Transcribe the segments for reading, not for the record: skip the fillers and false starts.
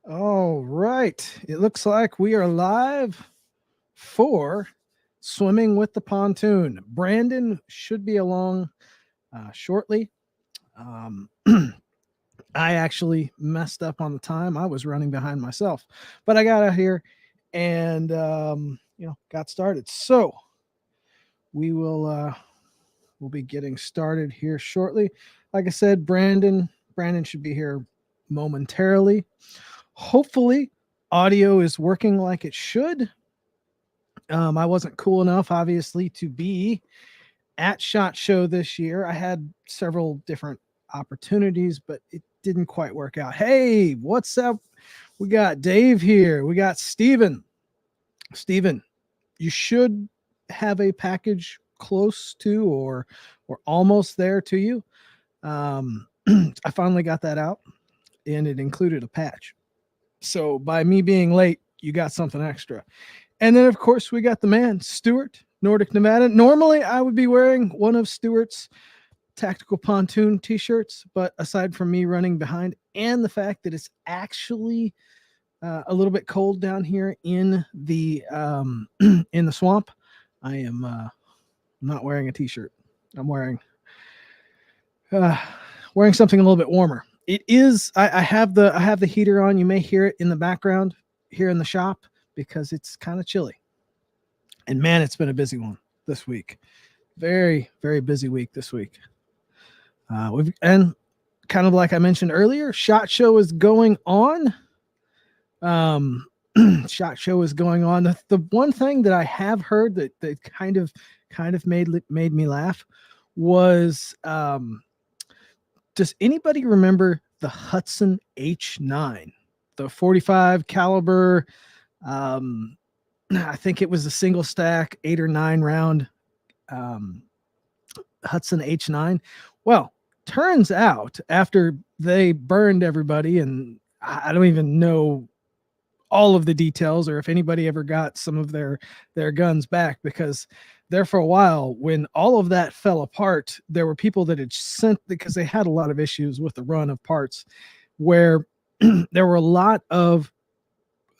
All right. It looks like we are live for Swimming with the Pontoon. Brandon should be along shortly. Um, I actually messed up on the time. I was running behind myself, but I got out here and got started. So we will we'll be getting started here shortly. Like I said, Brandon should be here momentarily. Hopefully, audio is working like it should. I wasn't cool enough, obviously, to be at SHOT Show this year. I had several different opportunities, but it didn't quite work out. Hey, what's up? We got Dave here. We got Steven. Steven, you should have a package close to or almost there to you. I finally got that out, and it included a patch. So by me being late, you got something extra. And then, of course, we got the man, Stuart, Nordic Nevada. Normally, I would be wearing one of Stuart's tactical pontoon t-shirts, but aside from me running behind and the fact that it's actually a little bit cold down here in the in the swamp, I am not wearing a t-shirt. I'm wearing something a little bit warmer. It is. I have the heater on. You may hear it in the background here in the shop because it's kind of chilly. And man, it's been a busy one this week. Very, very busy week this week. And kind of like I mentioned earlier, SHOT Show is going on. SHOT Show is going on. The one thing that I have heard that kind of made me laugh was does anybody remember the Hudson H9, the 45 caliber? I think it was a single stack 8 or 9 round Hudson H9. Well, turns out after they burned everybody, and I don't even know all of the details or if anybody ever got some of their guns back, because there for a while when all of that fell apart, there were people that had sent, because they had a lot of issues with the run of parts, where there were a lot of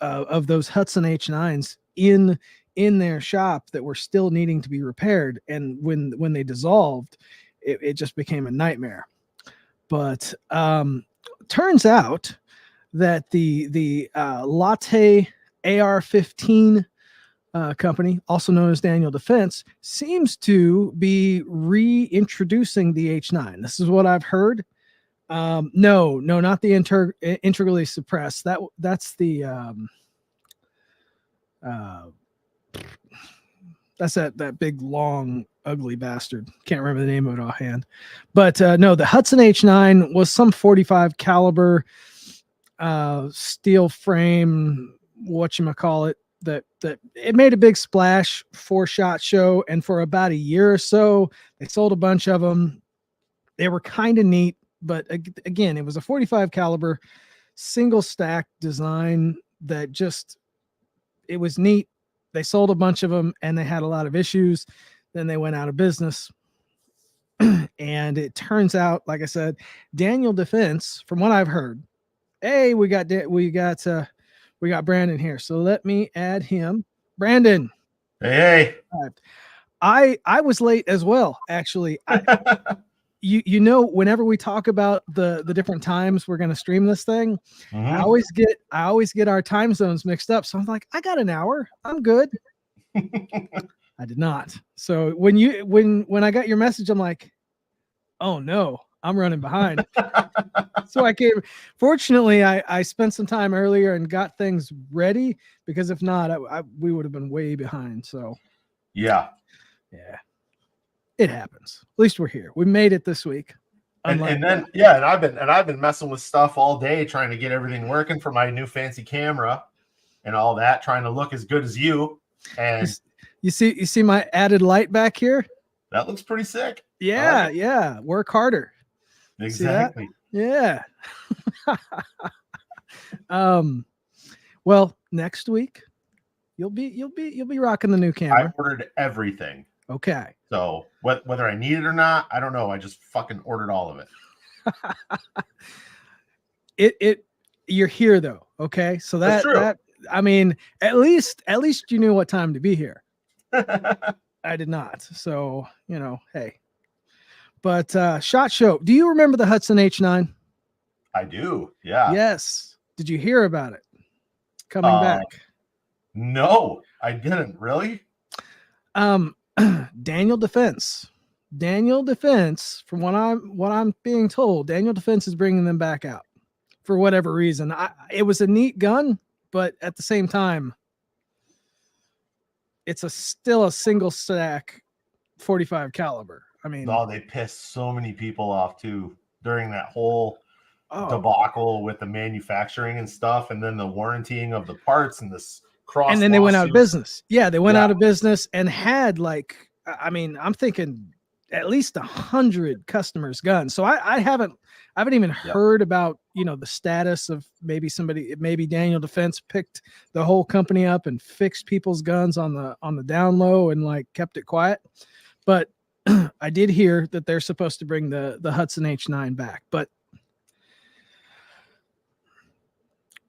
those Hudson H9s in their shop that were still needing to be repaired, and when they dissolved, it just became a nightmare. But turns out that the Latte AR-15 company, also known as Daniel Defense, seems to be reintroducing the H9. This is what I've heard. No, not the integrally suppressed. That's the that's that big long ugly bastard. Can't remember the name of it offhand. But no, the Hudson H9 was some 45 caliber steel frame, whatchamacallit, that it made a big splash for SHOT Show, and for about a year or so they sold a bunch of them. They were kind of neat, but again, it was a 45 caliber single stack design that just, it was neat. They sold a bunch of them and they had a lot of issues. Then they went out of business. And it turns out, like I said, Daniel Defense, from what I've heard, hey, we got Brandon here. So let me add him. Brandon. Hey. I was late as well, actually. You know, whenever we talk about the different times we're going to stream this thing, I always get our time zones mixed up. So I'm like, I got an hour. I'm good. I did not. So when I got your message, I'm like, oh no, I'm running behind. So I came. Fortunately, I spent some time earlier and got things ready, because if not, we would have been way behind. So yeah. It happens. At least we're here. We made it this week. And I've been messing with stuff all day, trying to get everything working for my new fancy camera and all that, trying to look as good as you. And you see my added light back here? That looks pretty sick. Yeah, yeah. Work harder. Exactly. Yeah. Well, next week you'll be rocking the new camera. I ordered everything. Okay. So whether I need it or not, I don't know. I just fucking ordered all of it. you're here though. Okay. So That's true. that, I mean, at least you knew what time to be here. I did not. So, you know, hey. But SHOT Show, do you remember the Hudson H9? I do. Yeah. Yes. Did you hear about it coming back? No, I didn't. Really? Daniel Defense, from what I'm being told, Daniel Defense is bringing them back out for whatever reason. It was a neat gun, but at the same time, it's still a single stack 45 caliber. I mean, they pissed so many people off too during that whole debacle with the manufacturing and stuff, and then the warrantying of the parts and this cross. And then they went out of business. Yeah, they went out of business and had like, I mean, I'm thinking at least 100 customers' guns. So I haven't even heard about, you know, the status of maybe Daniel Defense picked the whole company up and fixed people's guns on the down low and like kept it quiet. But I did hear that they're supposed to bring the Hudson H9 back. But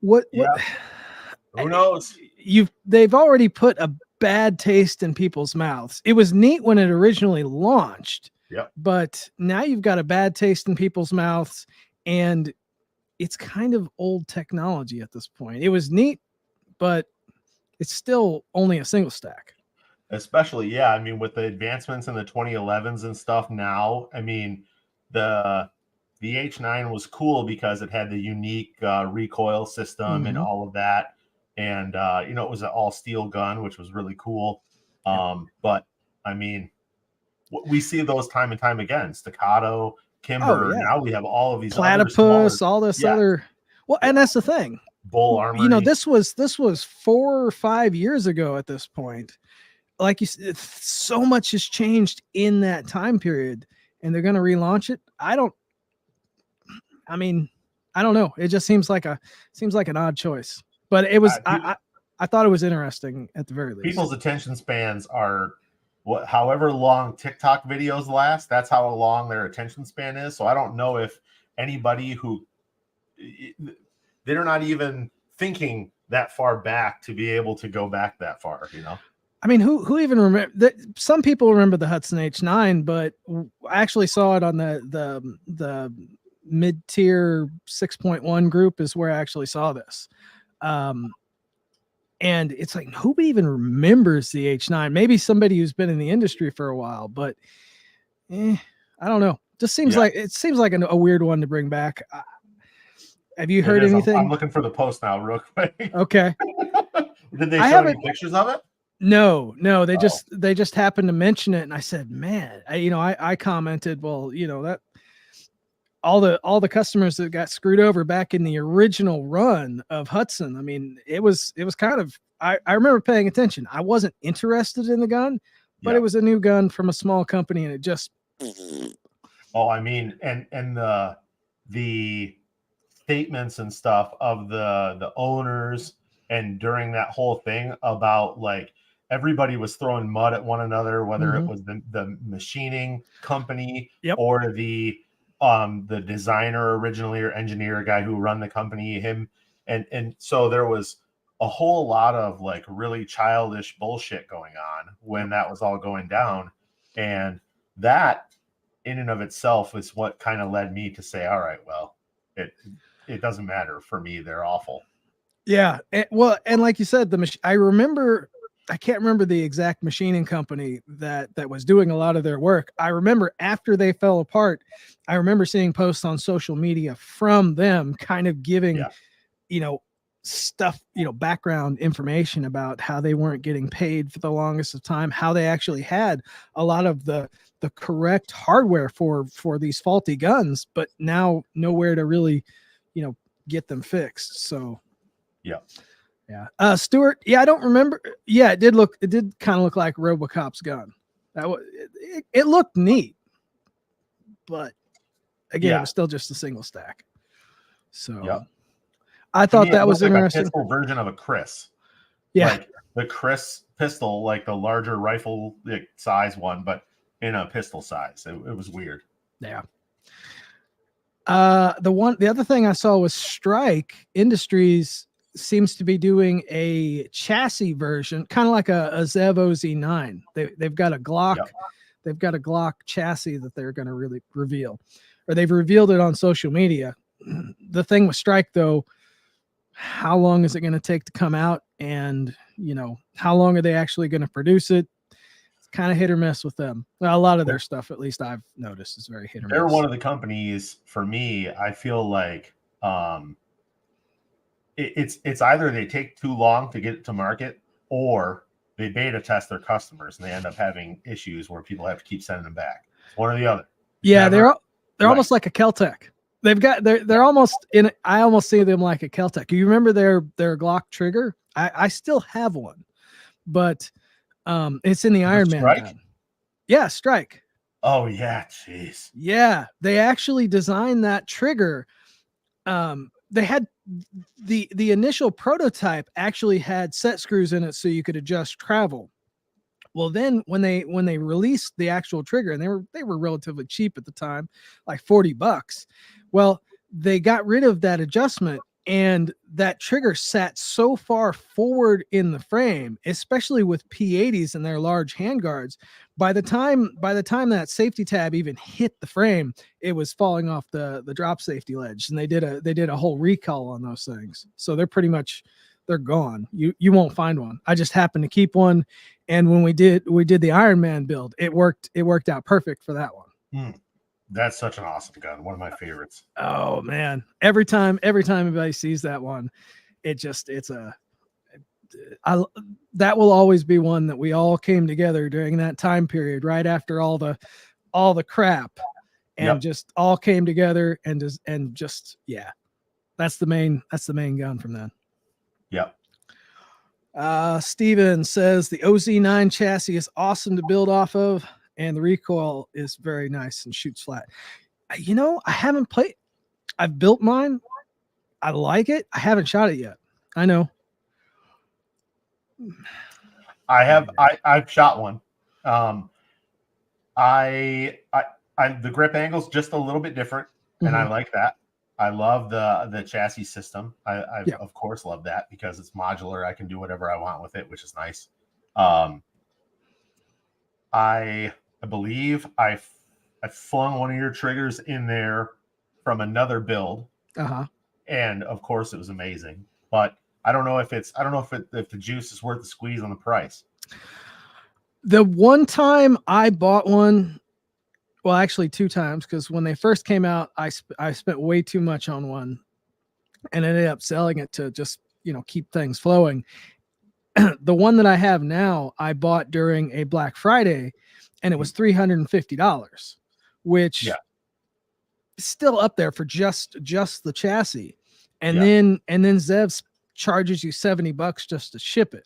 what who knows? They've already put a bad taste in people's mouths. It was neat when it originally launched. Yep. But now you've got a bad taste in people's mouths, and it's kind of old technology at this point. It was neat, but it's still only a single stack. Especially, I mean, with the advancements in the 2011s and stuff now, I mean, the H9 was cool because it had the unique recoil system and all of that. And, you know, it was an all steel gun, which was really cool. But I mean, we see those time and time again, Staccato, Kimber. Now we have all of these Platypus, all this other. Well, and that's the thing. Bull Armory. You know, this was 4 or 5 years ago at this point. Like you said, so much has changed in that time period, and they're going to relaunch it. I don't know. It just seems like an odd choice, but it was, I thought it was interesting at the very least. People's attention spans are however long TikTok videos last, that's how long their attention span is. So I don't know if anybody they're not even thinking that far back to be able to go back that far, you know? I mean, who even remember that? Some people remember the Hudson H9, but I actually saw it on the mid-tier 6.1 group is where I actually saw this. And it's like, who even remembers the H9? Maybe somebody who's been in the industry for a while, but I don't know. Just seems like a weird one to bring back. Have you heard anything? I'm looking for the post now real quick. Okay. Did they show any pictures of it? No, they just happened to mention it, and I said, man, I commented, well, you know, that all the customers that got screwed over back in the original run of Hudson. I mean, it was kind of, I remember paying attention. I wasn't interested in the gun, but it was a new gun from a small company, and it just. Oh, I mean, and the statements and stuff of the owners, and during that whole thing about like everybody was throwing mud at one another, whether it was the machining company or the designer originally or engineer guy who run the company, him. And so there was a whole lot of like really childish bullshit going on when that was all going down. And that in and of itself is what kind of led me to say, all right, well, it doesn't matter for me. They're awful. Yeah. And like you said, I can't remember the exact machining company that was doing a lot of their work. I remember after they fell apart, I remember seeing posts on social media from them kind of giving, stuff, background information about how they weren't getting paid for the longest of time, how they actually had a lot of the correct hardware for these faulty guns, but now nowhere to really, get them fixed. So, yeah. Stuart. Yeah. I don't remember. Yeah. It did kind of look like RoboCop's gun. It looked neat, but again, it was still just a single stack. So I thought that was interesting. A pistol version of a Chris. Yeah. Like the Chris pistol, like the larger rifle size one, but in a pistol size. It was weird. Yeah. The other thing I saw was Strike Industries seems to be doing a chassis version, kind of like a Zev OZ9. They've got a Glock. Yep. They've got a Glock chassis that they're going to really reveal, or they've revealed it on social media. The thing with Strike, though, how long is it going to take to come out? And, how long are they actually going to produce it? It's kind of hit or miss with them. Well, a lot of their stuff, at least I've noticed, is very hit or miss. They're one of the companies, for me, I feel like it's either they take too long to get it to market, or they beta test their customers and they end up having issues where people have to keep sending them back. One or the other. Yeah, they're almost like a Keltec. They're almost in. I almost see them like a Keltec. You remember their Glock trigger? I still have one, but it's in the Iron Man gun. Yeah, Strike. Oh yeah, jeez. Yeah, they actually designed that trigger. They had the initial prototype actually had set screws in it so you could adjust travel. Well, then when they released the actual trigger, and they were relatively cheap at the time, like $40. Well, they got rid of that adjustment, and that trigger sat so far forward in the frame, especially with P80s and their large handguards. By the time that safety tab even hit the frame, it was falling off the drop safety ledge, and they did a whole recall on those things. So they're gone. You won't find one. I just happened to keep one, and when we did the Iron Man build, it worked out perfect for that one. That's such an awesome gun. One of my favorites. Oh man. Every time anybody sees that one, that will always be one that we all came together during that time period, right after all the crap, and just all came together and just yeah. That's the main gun from then. Yep. Steven says the OZ9 chassis is awesome to build off of, and the recoil is very nice and shoots flat. I haven't played. I've built mine. I like it. I haven't shot it yet. I know. I have. I've shot one. The grip angle's just a little bit different, and I like that. I love the chassis system. I of course love that because it's modular. I can do whatever I want with it, which is nice. I believe I flung one of your triggers in there from another build, and of course it was amazing. But I don't know if the juice is worth the squeeze on the price. The one time I bought one, well, actually 2 times, because when they first came out, I spent way too much on one, and ended up selling it to just keep things flowing. The one that I have now, I bought during a Black Friday, and it was $350, which is still up there for just the chassis. And then Zev charges you $70 just to ship it.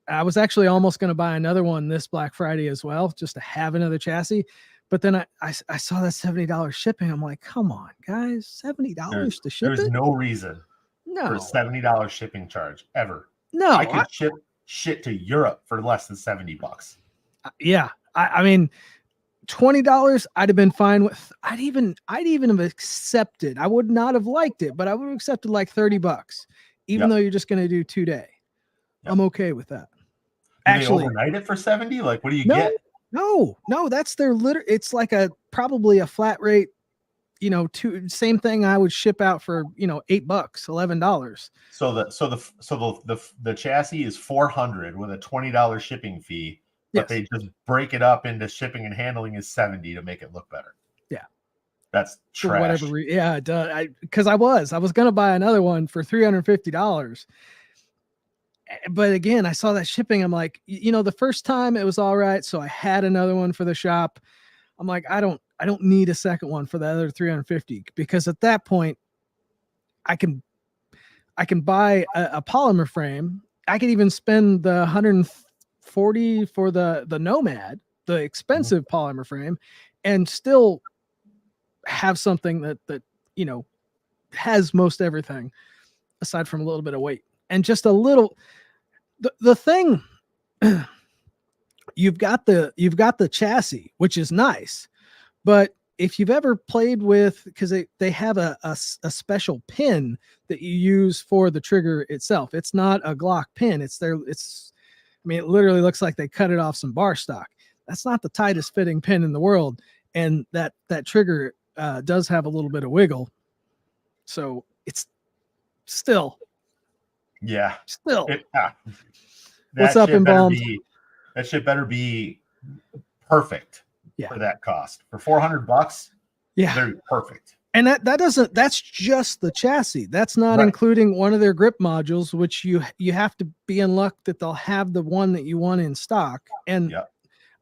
I was actually almost going to buy another one this Black Friday as well, just to have another chassis. But then I saw that $70 shipping. I'm like, come on, guys, $70 to ship it? There's no reason for a $70 shipping charge ever. No, I could ship shit to Europe for less than $70. Yeah, I mean, $20 I'd have been fine with. I'd even have accepted. I would not have liked it, but I would have accepted like $30, even though you're just going to do 2-day. I'm okay with that. Actually, they overnight it for 70. Like, what do you get? No, that's their It's like probably a flat rate. Same thing I would ship out for $8, $11. So the chassis is $400 with a $20 shipping fee, but they just break it up into shipping and handling is $70 to make it look better. Yeah, that's trash. For whatever reason, yeah, it does. Because I was gonna buy another one for $350. But again, I saw that shipping. I'm like, the first time it was all right, so I had another one for the shop. I'm like, I don't need a second one for the other $350, because at that point, I can buy a polymer frame. I could even spend the $140 for the Nomad, the expensive polymer frame, and still have something that has most everything aside from a little bit of weight and just a little. The thing, you've got the chassis, which is nice, but if you've ever played with, because they have a special pin that you use for the trigger itself. It's not a Glock pin. I mean, it literally looks like they cut it off some bar stock. That's not the tightest fitting pin in the world. And that trigger does have a little bit of wiggle. So it's still. What's up, Embalmed? That shit better be perfect for that cost. For $400, they're perfect. And that's just the chassis. That's not including one of their grip modules, which you have to be in luck that they'll have the one that you want in stock. And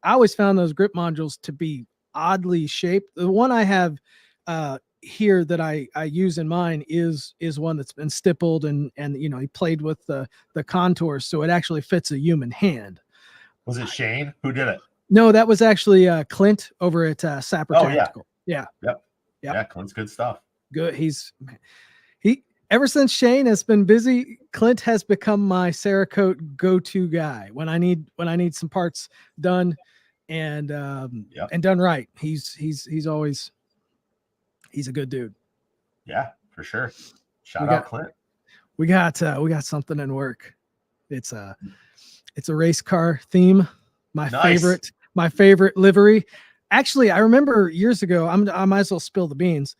I always found those grip modules to be oddly shaped. The one I have here that I use in mine is one that's been stippled and he played with the contours, so it actually fits a human hand. Was it Shane who did it? No, that was actually Clint over at Sapper Tactical. Yeah. Yeah, Clint's good stuff. Good. He ever since Shane has been busy, Clint has become my Cerakote go-to guy when I need some parts done and done right. He's a good dude. Yeah, for sure. Shout out Clint. We got something in work. It's a race car theme. My favorite livery. Actually, I remember years ago, I might as well spill the beans.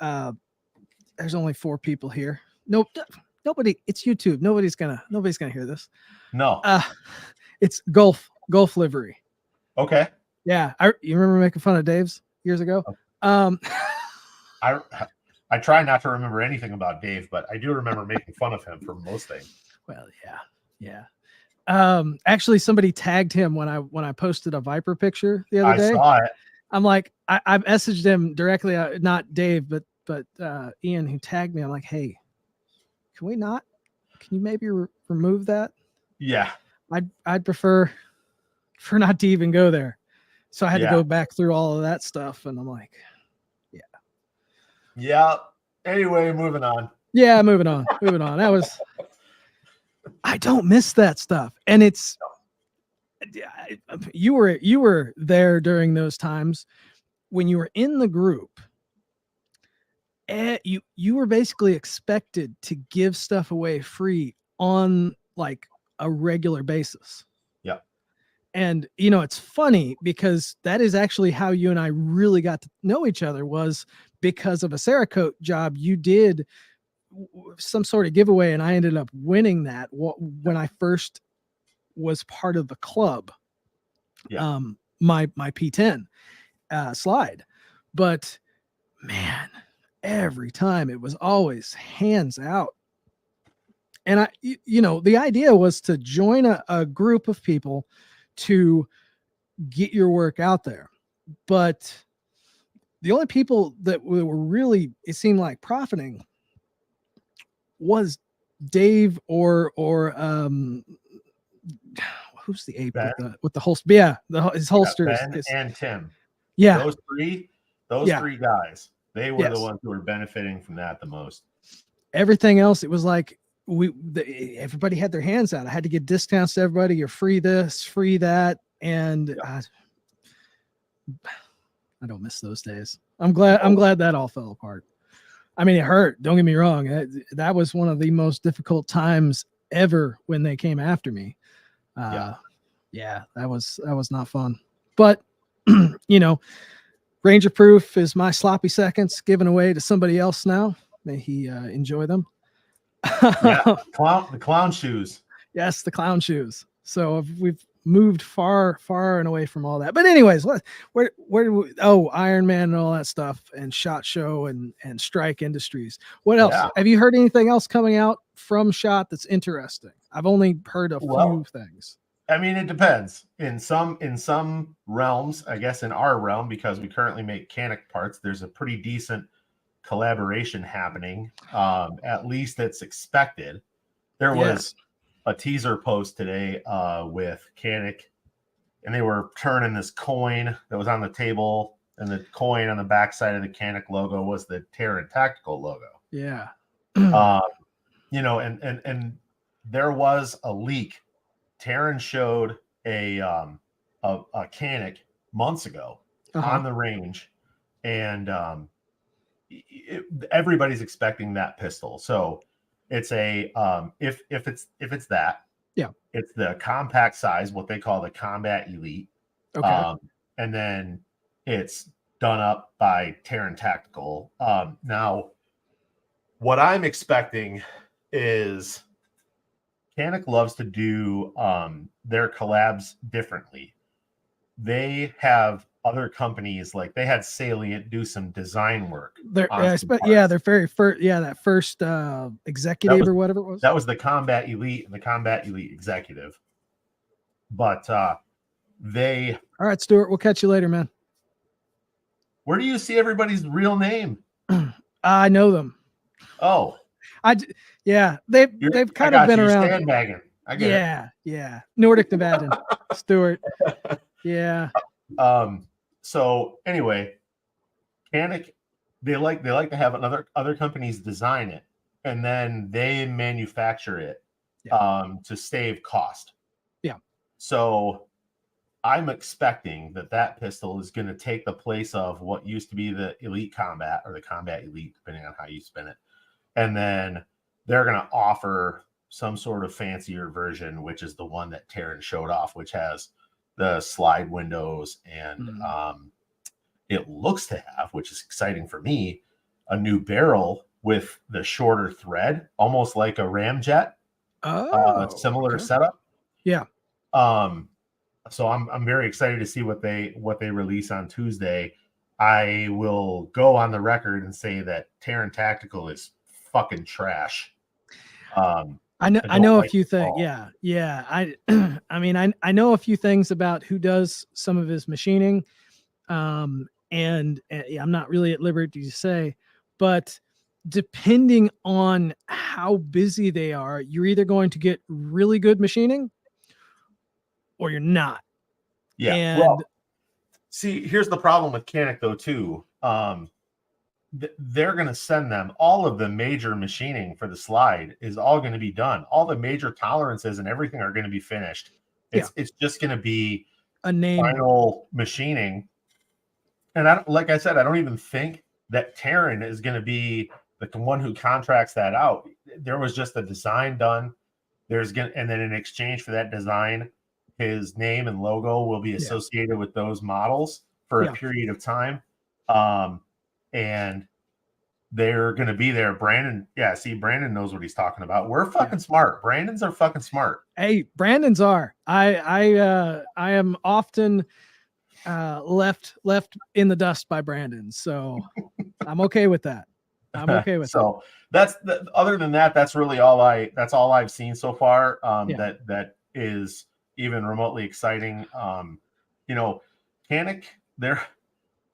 There's only 4 people here. Nope. Nobody. It's YouTube. Nobody's gonna hear this. No. It's golf livery. Okay. Yeah. You remember making fun of Dave's years ago? I try not to remember anything about Dave, but I do remember making fun of him for most things. Well, yeah. Actually, somebody tagged him when I posted a Viper picture the other day. I saw it. I'm like, I messaged him directly, not Dave, but Ian, who tagged me. I'm like, hey, can you maybe remove that? Yeah. I'd prefer not to even go there. So I had to go back through all of that stuff, and I'm like, yeah. Anyway, moving on. Yeah, moving on. I don't miss that stuff. And you were there during those times when you were in the group. You were basically expected to give stuff away free on like a regular basis. Yeah. And it's funny because that is actually how you and I really got to know each other, was because of a Cerakote job you did, some sort of giveaway, and I ended up winning that when I first was part of the club. My P10 slide. But man, every time it was always hands out. And the idea was to join a group of people to get your work out there. But the only people that were really, it seemed like, profiting was Dave or who's the ape with the holster? Yeah, his holsters. Ben and Tim. Yeah, those three guys. They were the ones who were benefiting from that the most. Everything else, it was like everybody had their hands out. I had to get discounts to everybody. You're free this, free that, and I don't miss those days. I'm glad that all fell apart. I mean, it hurt. Don't get me wrong. That was one of the most difficult times ever when they came after me. Yeah, that was not fun. But Ranger Proof is my sloppy seconds given away to somebody else now. May he enjoy them. The clown shoes. Yes, the clown shoes. So we've moved far and away from all that. But anyways, where do we, Iron Man and all that stuff, and SHOT Show and Strike Industries. What else? Yeah. Have you heard anything else coming out from SHOT that's interesting? I've only heard a few things. I mean, it depends. In some realms, I guess in our realm, because we currently make Canik parts, there's a pretty decent collaboration happening. At least it's expected. There was a teaser post today with Canik, and they were turning this coin that was on the table, and the coin on the backside of the Canik logo was the Terran Tactical logo. Yeah. And there was a leak. Terran showed a Canik months ago on the range, and everybody's expecting that pistol. So it's a if it's that, Yeah. it's the compact size, what they call the Combat Elite. Okay. And then it's done up by Terran Tactical. Now, what I'm expecting is Canik loves to do their collabs differently. They have other companies, like they had Salient do some design work. They're they're very first. Yeah, that first executive or whatever it was. That was the Combat Elite and the Combat Elite Executive. But they. All right, Stuart. We'll catch you later, man. Where do you see everybody's real name? I know them. Oh, yeah, they've kind of been around. Sandbagging. I get it. Yeah. Nordic Nevadan, Stuart. Yeah. So anyway, Canik, they like to have other companies design it, and then they manufacture it to save cost. Yeah. So I'm expecting that pistol is going to take the place of what used to be the Elite Combat or the Combat Elite, depending on how you spin it. And then they're going to offer some sort of fancier version, which is the one that Terran showed off, which has the slide windows and it looks to have, which is exciting for me, a new barrel with the shorter thread, almost like a ramjet. Similar setup. Yeah. So I'm very excited to see what they release on Tuesday. I will go on the record and say that Terran Tactical is fucking trash. I know a few things. Yeah. I mean, I know a few things about who does some of his machining. And I'm not really at liberty to say, but depending on how busy they are, you're either going to get really good machining or you're not. Yeah. And well, see, here's the problem with Canik though, too. They're going to send them all of the major machining for the slide is all going to be done. All the major tolerances and everything are going to be finished. It's just going to be a name final machining. And like I said, I don't even think that Terran is going to be the one who contracts that out. There was just a design done. And then in exchange for that design, his name and logo will be associated with those models for a period of time. And they're going to be there. Brandon knows what he's talking about. We're fucking smart. Brandons are fucking smart. Hey, Brandons are. I am often left in the dust by Brandon, so I'm okay with that. I'm okay with so that. Other than that, that's really all I've seen so far. That is even remotely exciting. Canik,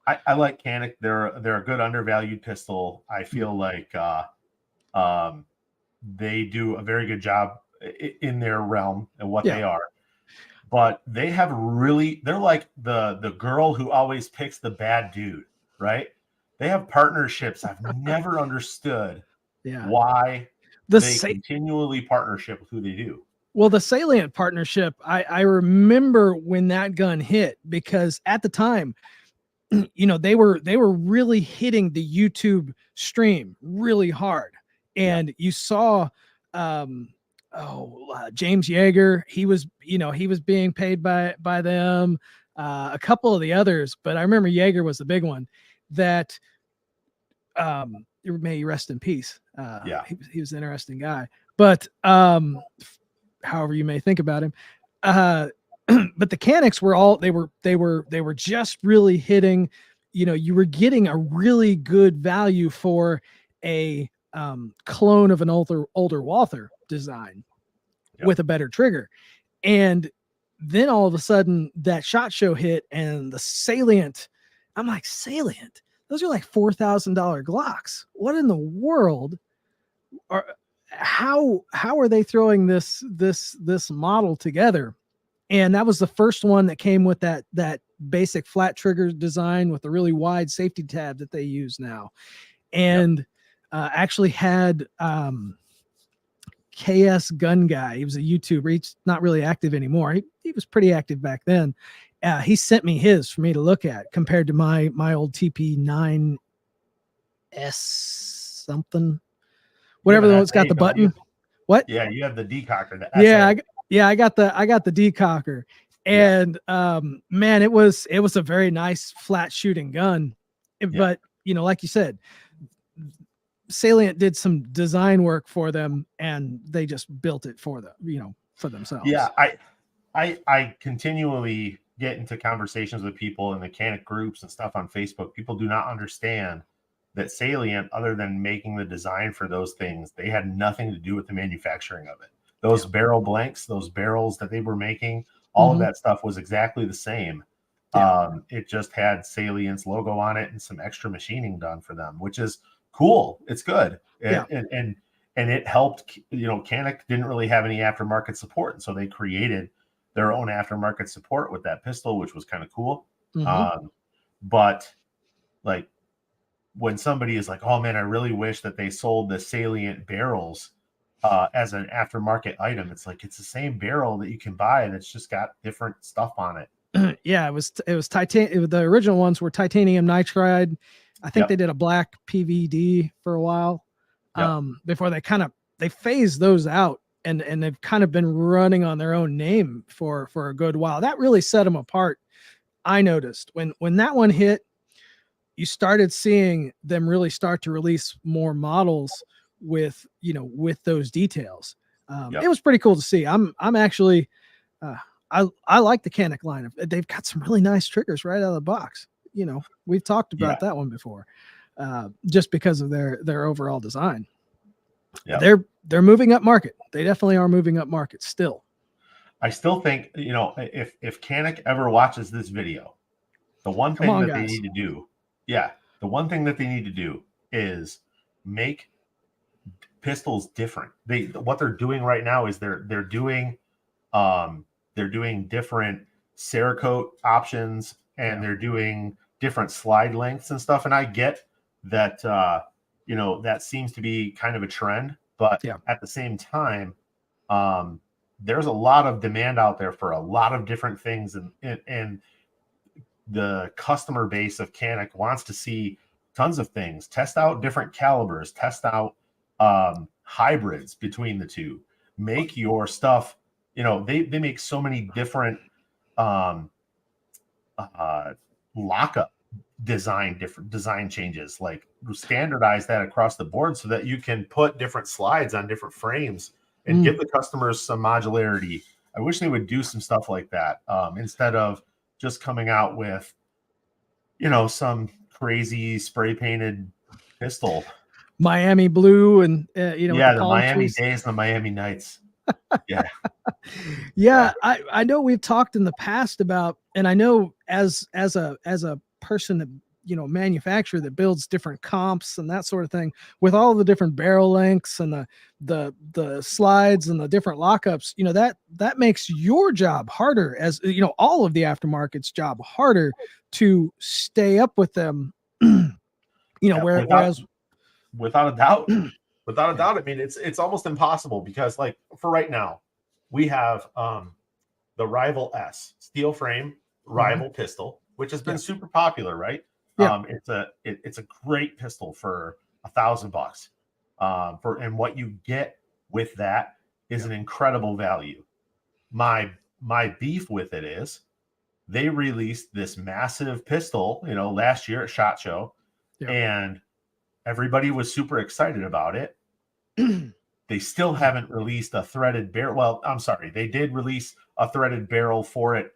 I like Canik. They're a good undervalued pistol. I feel like they do a very good job in their realm and what they are. But they're like the girl who always picks the bad dude, right? They have partnerships I've never understood why they continually partnership with who they do. Well, the Salient partnership, I remember when that gun hit, because at the time, they were really hitting the YouTube stream really hard. And you saw James Yeager, he was being paid by them, a couple of the others, but I remember Yeager was the big one that may he rest in peace. He was an interesting guy, but however you may think about him, but the Caniks were they were just really hitting, you were getting a really good value for a clone of an older Walther design with a better trigger. And then all of a sudden that SHOT Show hit and the Salient, I'm like, Salient? Those are like $4,000 Glocks. What in the world how are they throwing this model together? And that was the first one that came with that basic flat trigger design with a really wide safety tab that they use now. And actually had KS Gun Guy. He was a YouTuber. He's not really active anymore. He was pretty active back then. he sent me his for me to look at compared to my old TP9S something, whatever the one that's got the button. What? Yeah, you have the decocker. Yeah, I got the decocker, and man, it was a very nice flat shooting gun, but like you said, Salient did some design work for them, and they just built it for them, for themselves. Yeah, I continually get into conversations with people in mechanic groups and stuff on Facebook. People do not understand that Salient, other than making the design for those things, they had nothing to do with the manufacturing of it. Those barrel blanks, those barrels that they were making, all of that stuff was exactly the same. It just had Salient's logo on it and some extra machining done for them, which is cool. It's good. And it helped, Canik didn't really have any aftermarket support. And so they created their own aftermarket support with that pistol, which was kind of cool. But like when somebody is like, oh man, I really wish that they sold the Salient barrels as an aftermarket item. It's like, it's the same barrel that you can buy that's just got different stuff on it. Yeah, it was titanium. The original ones were titanium nitride. I think they did a black PVD for a while before they phased those out, and they've kind of been running on their own name for a good while. That really set them apart. I noticed when that one hit, you started seeing them really start to release more models with those details. It was pretty cool to see. I'm actually I like the Canik line. They've got some really nice triggers right out of the box. We've talked about that one before, just because of their overall design. They're moving up market. They definitely are moving up market still. I still think, if Canik ever watches this video, the one thing that they need to do, the one thing that they need to do is make pistols different. What they're doing right now is they're doing different Cerakote options, and they're doing different slide lengths and stuff. And I get that, that seems to be kind of a trend, but at the same time, there's a lot of demand out there for a lot of different things. And the customer base of Canik wants to see tons of things, test out different calibers, test out hybrids between the two, make your stuff, they make so many different lockup different design changes, like standardize that across the board so that you can put different slides on different frames and give the customers some modularity. I wish they would do some stuff like that instead of just coming out with, some crazy spray painted pistol. Miami blue and, the Miami days and the Miami nights. I know we've talked in the past about, and I know as a person that manufacturer that builds different comps and that sort of thing, with all the different barrel lengths and the slides and the different lockups, that makes your job harder, as all of the aftermarket's job harder to stay up with them. Whereas without a doubt, I mean, it's almost impossible, because like for right now, we have the Rival S steel frame Rival pistol, which has been super popular, right? It's a great pistol for $1,000. And what you get with that is an incredible value. My beef with it is they released this massive pistol, last year at SHOT Show, and everybody was super excited about it. They still haven't released a threaded barrel. Well, I'm sorry, they did release a threaded barrel for it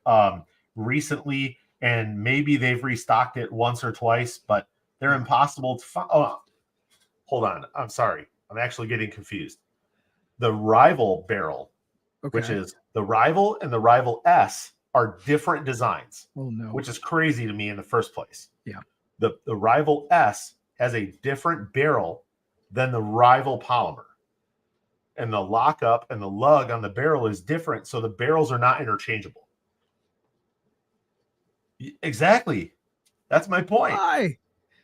recently, and maybe they've restocked it once or twice, but they're impossible to find. Oh, hold on. I'm sorry. I'm actually getting confused. The Rival barrel, which is the Rival and the Rival S, are different designs. Oh, no. Which is crazy to me in the first place. Yeah. The Rival S has a different barrel than the Rival polymer. And the lockup and the lug on the barrel is different, so the barrels are not interchangeable. Exactly. That's my point. Why?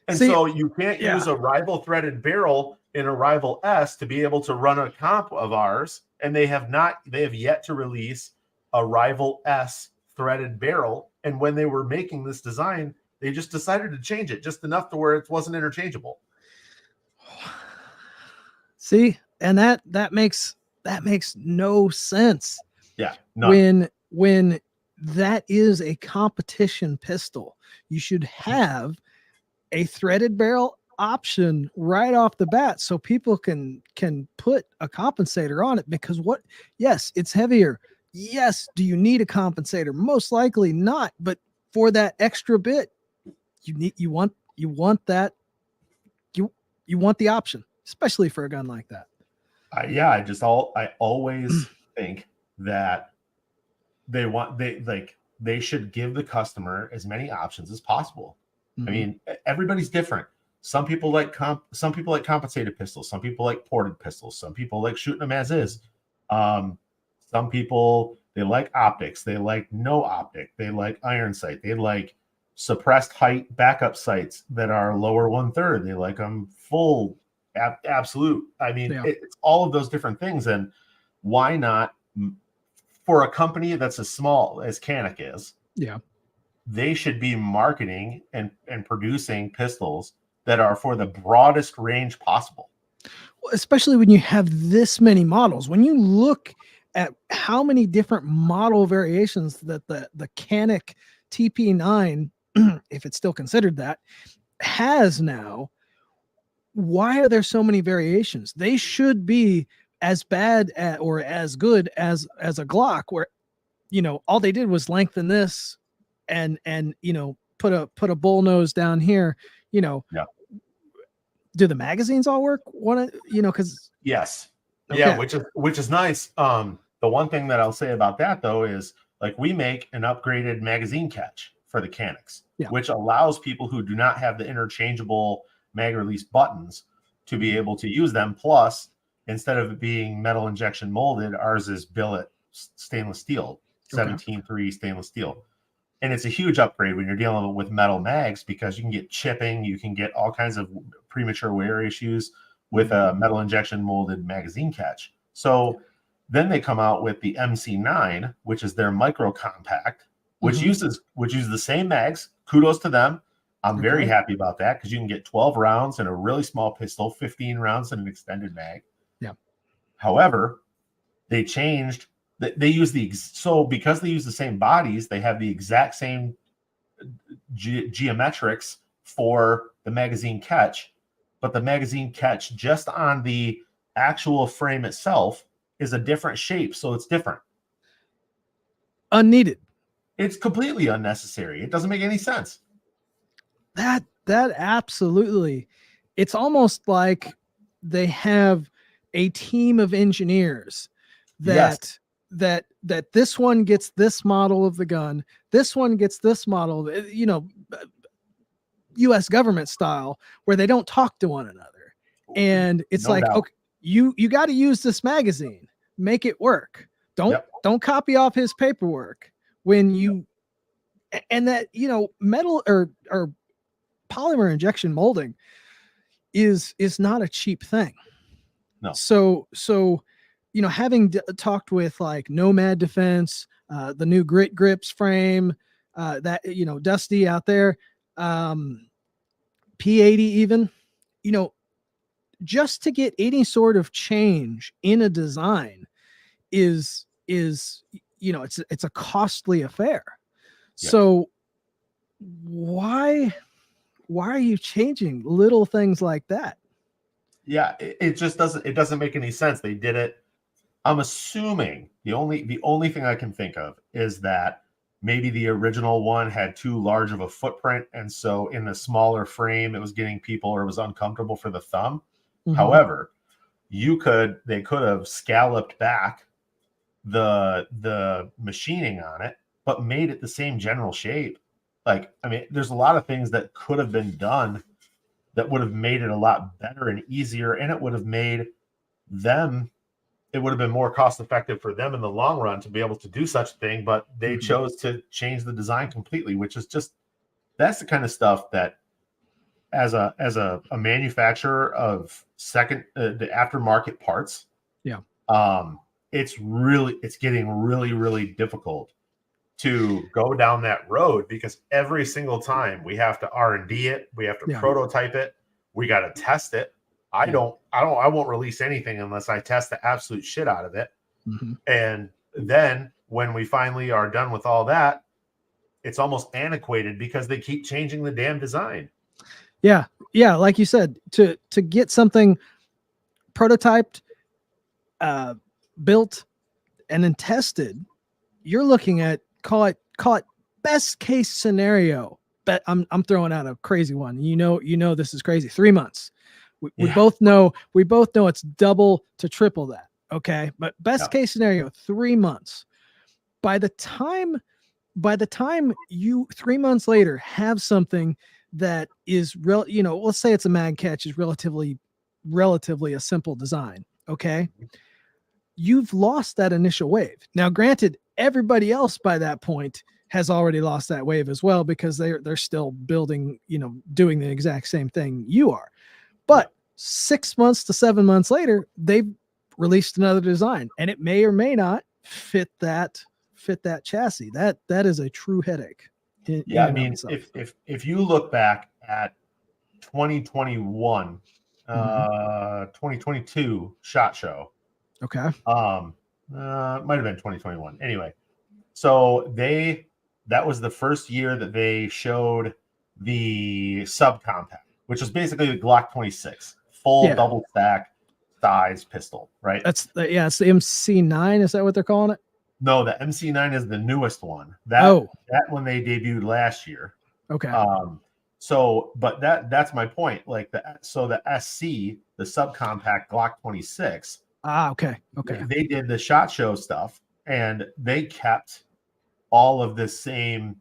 And so you can't use a Rival threaded barrel in a Rival S to be able to run a comp of ours, and they have yet to release a Rival S threaded barrel. And when they were making this design, they just decided to change it just enough to where it wasn't interchangeable. See, and that makes no sense. Yeah, none. When that is a competition pistol, you should have a threaded barrel option right off the bat so people can put a compensator on it. Because yes, it's heavier. Yes, do you need a compensator? Most likely not, but for that extra bit, you want that, you want the option, especially for a gun like that. I always think that they should give the customer as many options as possible. I mean, everybody's different. Some people like compensated pistols. Some people like ported pistols. Some people like shooting them as is. Some people, they like optics. They like no optic. They like iron sight. They like suppressed height backup sights that are lower 1/3. They like them full absolute. I mean, it's all of those different things. And why not, for a company that's as small as Canik is? Yeah. They should be marketing and producing pistols that are for the broadest range possible. Well, especially when you have this many models. When you look at how many different model variations that the Canik TP9, if it's still considered that, has now, why are there so many variations? They should be as bad or as good as a Glock, where, you know, all they did was lengthen this and you know, put a bull nose down here, you know. Yeah. Do the magazines all work? Because yes. Okay. Yeah, which is nice. The one thing that I'll say about that though is, like, we make an upgraded magazine catch for the Caniks, which allows people who do not have the interchangeable mag release buttons to be able to use them. Plus, instead of it being metal injection molded, ours is billet stainless steel, 17.3 stainless steel. And it's a huge upgrade when you're dealing with metal mags, because you can get chipping, you can get all kinds of premature wear issues with a metal injection molded magazine catch. So then they come out with the MC9, which is their micro compact, which uses the same mags. Kudos to them. I'm very happy about that, because you can get 12 rounds in a really small pistol, 15 rounds in an extended mag. Yeah. However, they changed. They use because they use the same bodies, they have the exact same geometrics for the magazine catch, but the magazine catch just on the actual frame itself is a different shape, so it's different. Unneeded. It's completely unnecessary. It doesn't make any sense. That absolutely. It's almost like they have a team of engineers that this one gets this model of the gun, this one gets this model, you know, US government style, where they don't talk to one another. And it's no like, doubt. Okay, you got to use this magazine, make it work. Don't copy off his paperwork when you, and that, you know, metal or polymer injection molding is not a cheap thing. No. So, you know, having talked with like Nomad Defense, the new Grit Grips frame, that, you know, Dusty out there, P80 even, you know, just to get any sort of change in a design is, you know, it's a costly affair. Yeah. So why are you changing little things like that? Yeah, it just doesn't make any sense. They did it. I'm assuming the only thing I can think of is that maybe the original one had too large of a footprint, and so in the smaller frame it was getting people, or it was uncomfortable for the thumb. However, they could have scalloped back the machining on it, but made it the same general shape. Like, I mean, there's a lot of things that could have been done that would have made it a lot better and easier, and it would have been more cost effective for them in the long run to be able to do such a thing. But they chose to change the design completely, which is just, that's the kind of stuff that as a manufacturer of the aftermarket parts, it's getting really, really difficult to go down that road, because every single time we have to R&D it, we have to prototype it, we got to test it. I won't release anything unless I test the absolute shit out of it. Mm-hmm. And then when we finally are done with all that, it's almost antiquated because they keep changing the damn design. Yeah. Yeah. Like you said, to get something prototyped, built, and then tested, you're looking at call it best case scenario. But I'm throwing out a crazy one. You know this is crazy. 3 months. We both know it's double to triple that. Okay. But best case scenario, 3 months. By the time you 3 months later have something that is let's say it's a mag catch, is relatively a simple design. Okay. You've lost that initial wave. Now, granted, everybody else by that point has already lost that wave as well, because they're still building, doing the exact same thing you are. But 6 months to 7 months later, they've released another design, and it may or may not fit that chassis. That is a true headache. I mean, if you look back at 2021, 2022 SHOT Show. Okay. Might have been 2021. Anyway, so that was the first year that they showed the subcompact, which was basically the Glock 26 full double stack size pistol, right? It's the MC9. Is that what they're calling it? No, the MC9 is the newest one. That one they debuted last year. Okay. But that's my point. Like the SC, the subcompact Glock 26. Okay. They did the SHOT Show stuff, and they kept all of the same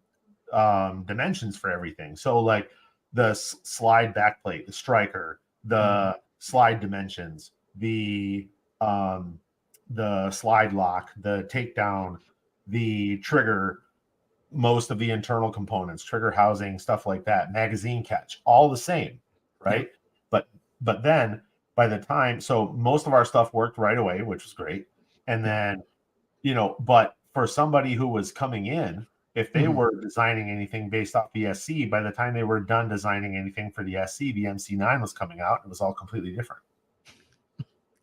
dimensions for everything. So like the slide backplate, the striker, the slide dimensions, the slide lock, the takedown, the trigger, most of the internal components, trigger housing, stuff like that, magazine catch, all the same, right? But then by the time, so most of our stuff worked right away, which was great. And then, but for somebody who was coming in, if they were designing anything based off the SC, by the time they were done designing anything for the SC, the MC9 was coming out. It was all completely different.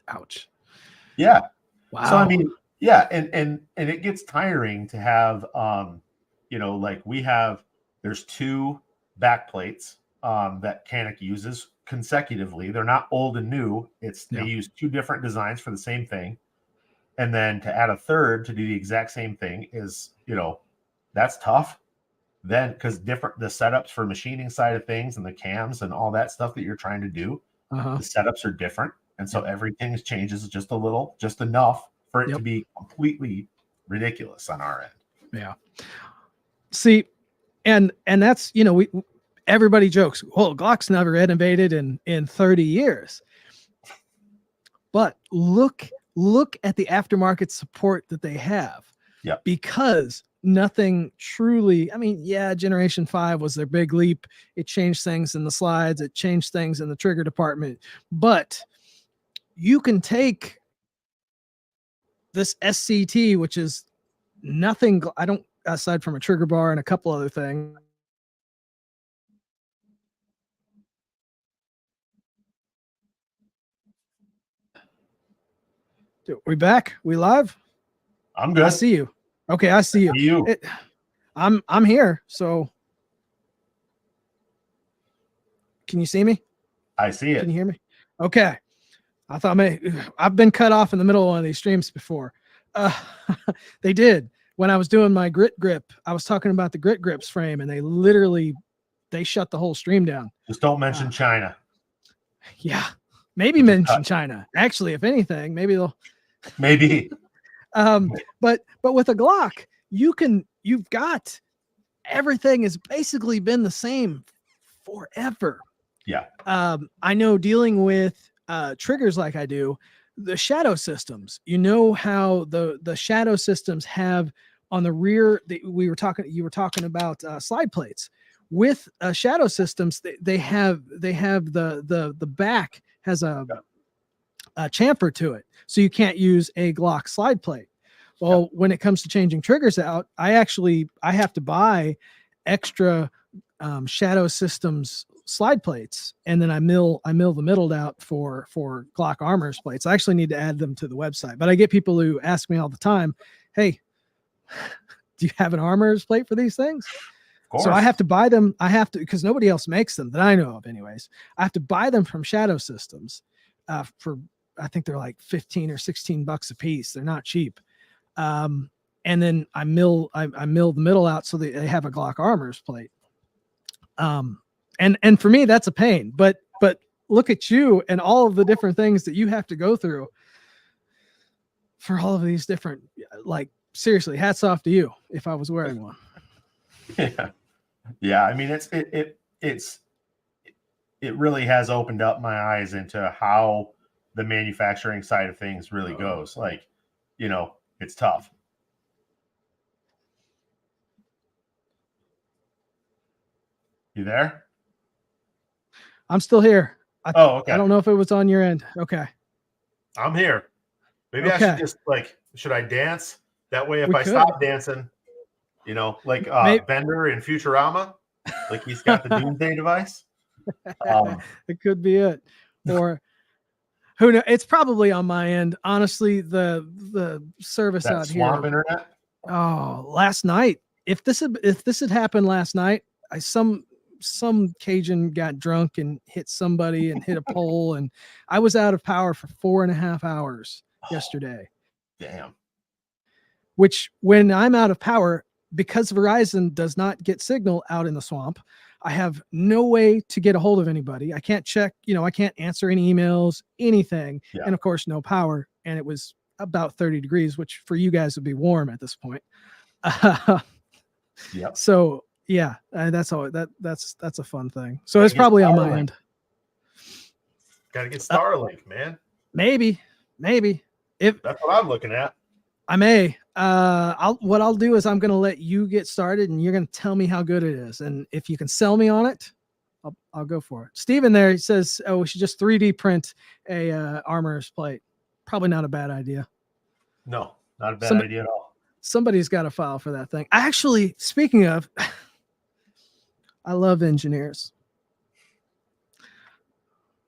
Ouch. Yeah. Wow. So I mean, yeah, and it gets tiring to have, like there's 2 back plates that Canik uses consecutively. They're not old and new. They use 2 different designs for the same thing, and then to add a third to do the exact same thing is, that's tough. Then because the setups for machining side of things and the cams and all that stuff that you're trying to do, the setups are different. And so everything changes just a little, just enough for it to be completely ridiculous on our end. Yeah. See, and that's, everybody jokes, well, Glock's never innovated in 30 years. But look at the aftermarket support that they have. Yeah. Because nothing truly, Generation 5 was their big leap. It changed things in the slides, it changed things in the trigger department. But you can take this SCT, which is nothing, aside from a trigger bar and a couple other things. We back? We live? I'm good. I see you. Okay, I see you. I'm here. So can you see me? I see it. Can you hear me? Okay. I thought I've been cut off in the middle of one of these streams before. They did. When I was doing my grit grip, I was talking about the grit grips frame, and they shut the whole stream down. Just don't mention China. Yeah. Maybe mention China. Actually, if anything, maybe they'll. Maybe. But with a Glock, you've got everything has basically been the same forever. Yeah. I know, dealing with triggers like I do, the shadow systems, how the shadow systems have on the rear, you were talking about slide plates with shadow systems. They have the back has a chamfer to it, so you can't use a Glock slide plate. Well, when it comes to changing triggers out, I have to buy extra Shadow Systems slide plates, and then I mill the middle out for Glock Armor's plates. I actually need to add them to the website, but I get people who ask me all the time, "Hey, do you have an Armor's plate for these things?" So I have to buy them. I have to, because nobody else makes them that I know of anyways. I have to buy them from Shadow Systems for, I think they're like 15 or 16 bucks a piece. They're not cheap. And then I mill the middle out so that they have a Glock Armor's plate. And for me, that's a pain, but look at you and all of the different things that you have to go through for all of these different, like, seriously, hats off to you if I was wearing one. Yeah. I mean, it really has opened up my eyes into how the manufacturing side of things really goes. Like, it's tough. You there? I'm still here. Okay. I don't know if it was on your end. Okay. I'm here. Maybe I should just should I dance? That way, if I stop dancing, like Bender in Futurama, like he's got the doomsday device. It could be it. Or who knows? It's probably on my end. Honestly, the service out here. Swamp internet. Oh, last night. If this had happened last night, some Cajun got drunk and hit somebody and hit a pole, and I was out of power for 4.5 hours yesterday. Damn. Which, when I'm out of power, because Verizon does not get signal out in the swamp, I have no way to get a hold of anybody. I can't check, I can't answer any emails, anything. Yeah. And of course, no power. And it was about 30 degrees, which for you guys would be warm at this point. Yeah. So yeah, that's a fun thing. So it's probably on my end. Got to get Starlink, man. Maybe. If that's what I'm looking at. I may. What I'll do is I'm going to let you get started, and you're going to tell me how good it is. And if you can sell me on it, I'll go for it. Steven there, he says, "Oh, we should just 3D print a Armor's plate." Probably not a bad idea. No, not a bad idea at all. Somebody's got a file for that thing. Actually, speaking of, I love engineers.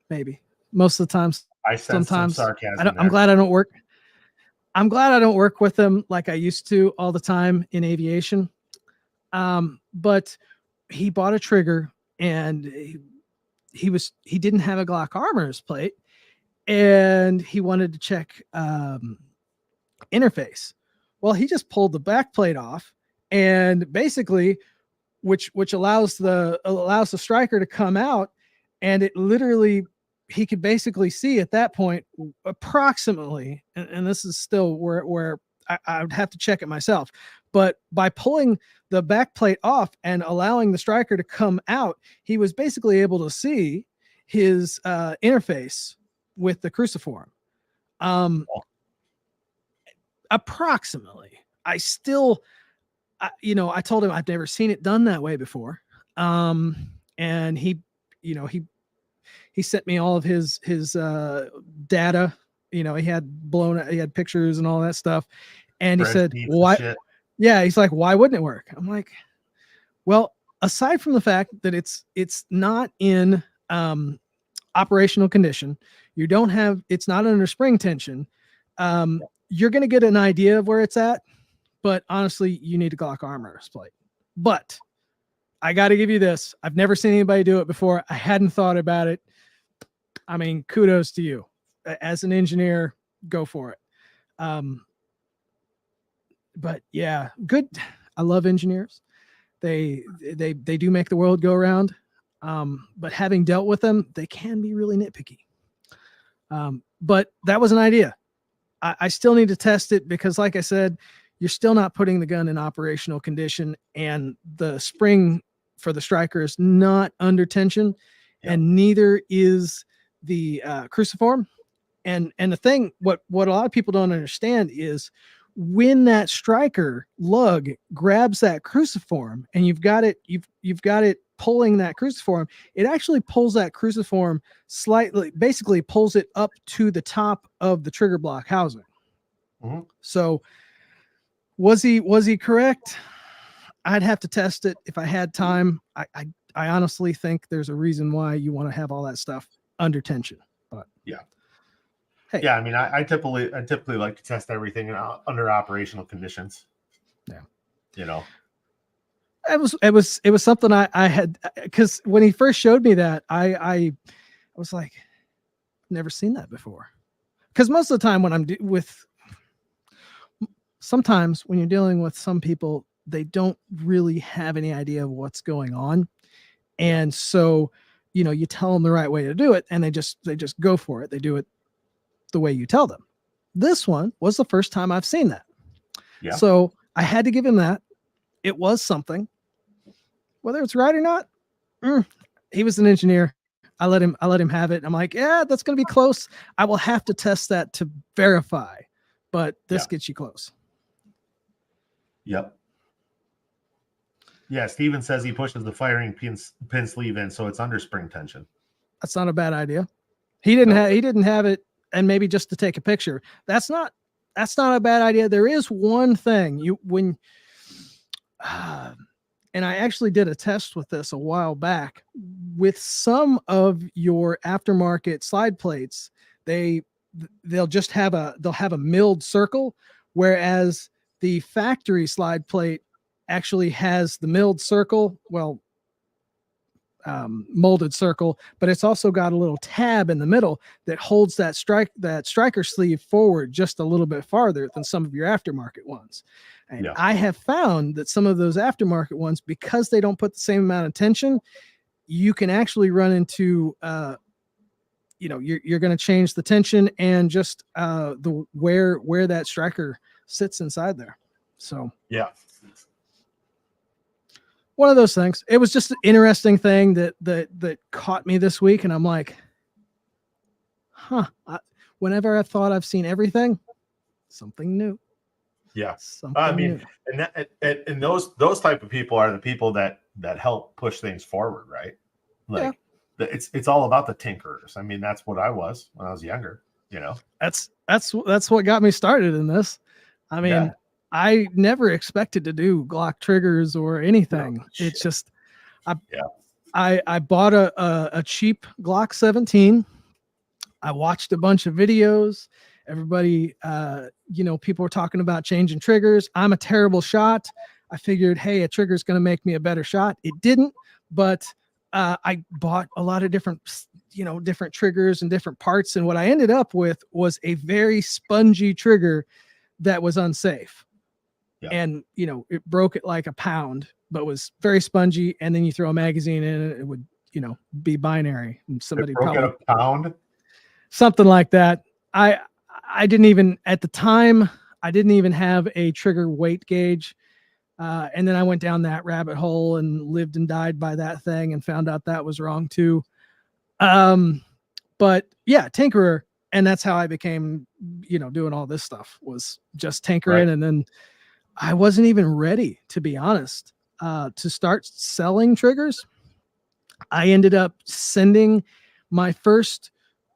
Maybe most of the times. Sometimes some sarcasm. I'm glad I don't work. I'm glad I don't work with them like I used to all the time in aviation. But he bought a trigger, and he didn't have a Glock Armor's plate, and he wanted to check interface. Well, he just pulled the back plate off, and basically, which allows the striker to come out, and it literally, he could basically see at that point approximately, and this is still where I would have to check it myself, but by pulling the back plate off and allowing the striker to come out, he was basically able to see his interface with the cruciform. Approximately. I told him I've never seen it done that way before. And he sent me all of his data. He had pictures and all that stuff. And he said, why? Yeah. He's like, why wouldn't it work? I'm like, well, aside from the fact that it's not in operational condition, it's not under spring tension. You're going to get an idea of where it's at, but honestly, you need a Glock Armor's plate. But I got to give you this. I've never seen anybody do it before. I hadn't thought about it. I mean, kudos to you. As an engineer, go for it. But yeah, good. I love engineers. They do make the world go around. But having dealt with them, they can be really nitpicky. But that was an idea. I still need to test it because, like I said, you're still not putting the gun in operational condition, and the spring for the striker is not under tension, and neither is the cruciform. And the thing, what a lot of people don't understand is when that striker lug grabs that cruciform, and you've got it pulling that cruciform, it actually pulls that cruciform slightly, basically pulls it up to the top of the trigger block housing. Mm-hmm. So Was he correct? I'd have to test it if I had time. I honestly think there's a reason why you want to have all that stuff under tension. But yeah, hey, yeah. I mean, I typically like to test everything under operational conditions. Yeah. You know, it was something I had, because when he first showed me that, I was like, never seen that before. Because most of the time when I'm sometimes when you're dealing with some people, they don't really have any idea of what's going on. And so, you tell them the right way to do it, and they just go for it. They do it the way you tell them. This one was the first time I've seen that. yeah. So I had to give him that. It was something. Whether it's right or not, he was an engineer. I let him have it. I'm like, yeah, that's going to be close. I will have to test that to verify, but this gets you close. Yep. Yeah, Steven says he pushes the firing pin sleeve in, so it's under spring tension. That's not a bad idea. He didn't have it, and maybe just to take a picture. That's not a bad idea. There is one thing and I actually did a test with this a while back. With some of your aftermarket slide plates, they'll have a milled circle, whereas the factory slide plate actually has the milled circle, molded circle, but it's also got a little tab in the middle that holds that striker sleeve forward just a little bit farther than some of your aftermarket ones. And I have found that some of those aftermarket ones, because they don't put the same amount of tension, you can actually run into you're going to change the tension and just the where that striker sits inside there. So yeah, one of those things. It was just an interesting thing that caught me this week, and I'm like, whenever I thought I've seen everything, something new. Yeah, I mean, new. And those type of people are the people that help push things forward, right? Like, it's all about the tinkerers. I mean, that's what I was when I was younger. That's what got me started in this. I mean, I never expected to do Glock triggers or anything. It's just, I bought a cheap Glock 17. I watched a bunch of videos. Everybody, people were talking about changing triggers. I'm a terrible shot. I figured, hey, a trigger is going to make me a better shot. It didn't, but I bought a lot of different triggers and different parts. And what I ended up with was a very spongy trigger that was unsafe. Yeah. And, it broke it like a pound, but was very spongy. And then you throw a magazine in it, it would, be binary. And somebody broke probably a pound, something like that. I didn't even, at the time, I didn't even have a trigger weight gauge. And then I went down that rabbit hole and lived and died by that thing and found out that was wrong too. But yeah, tinkerer. And that's how I became, doing all this stuff, was just tinkering. Right. And then I wasn't even ready, to be honest, to start selling triggers. I ended up sending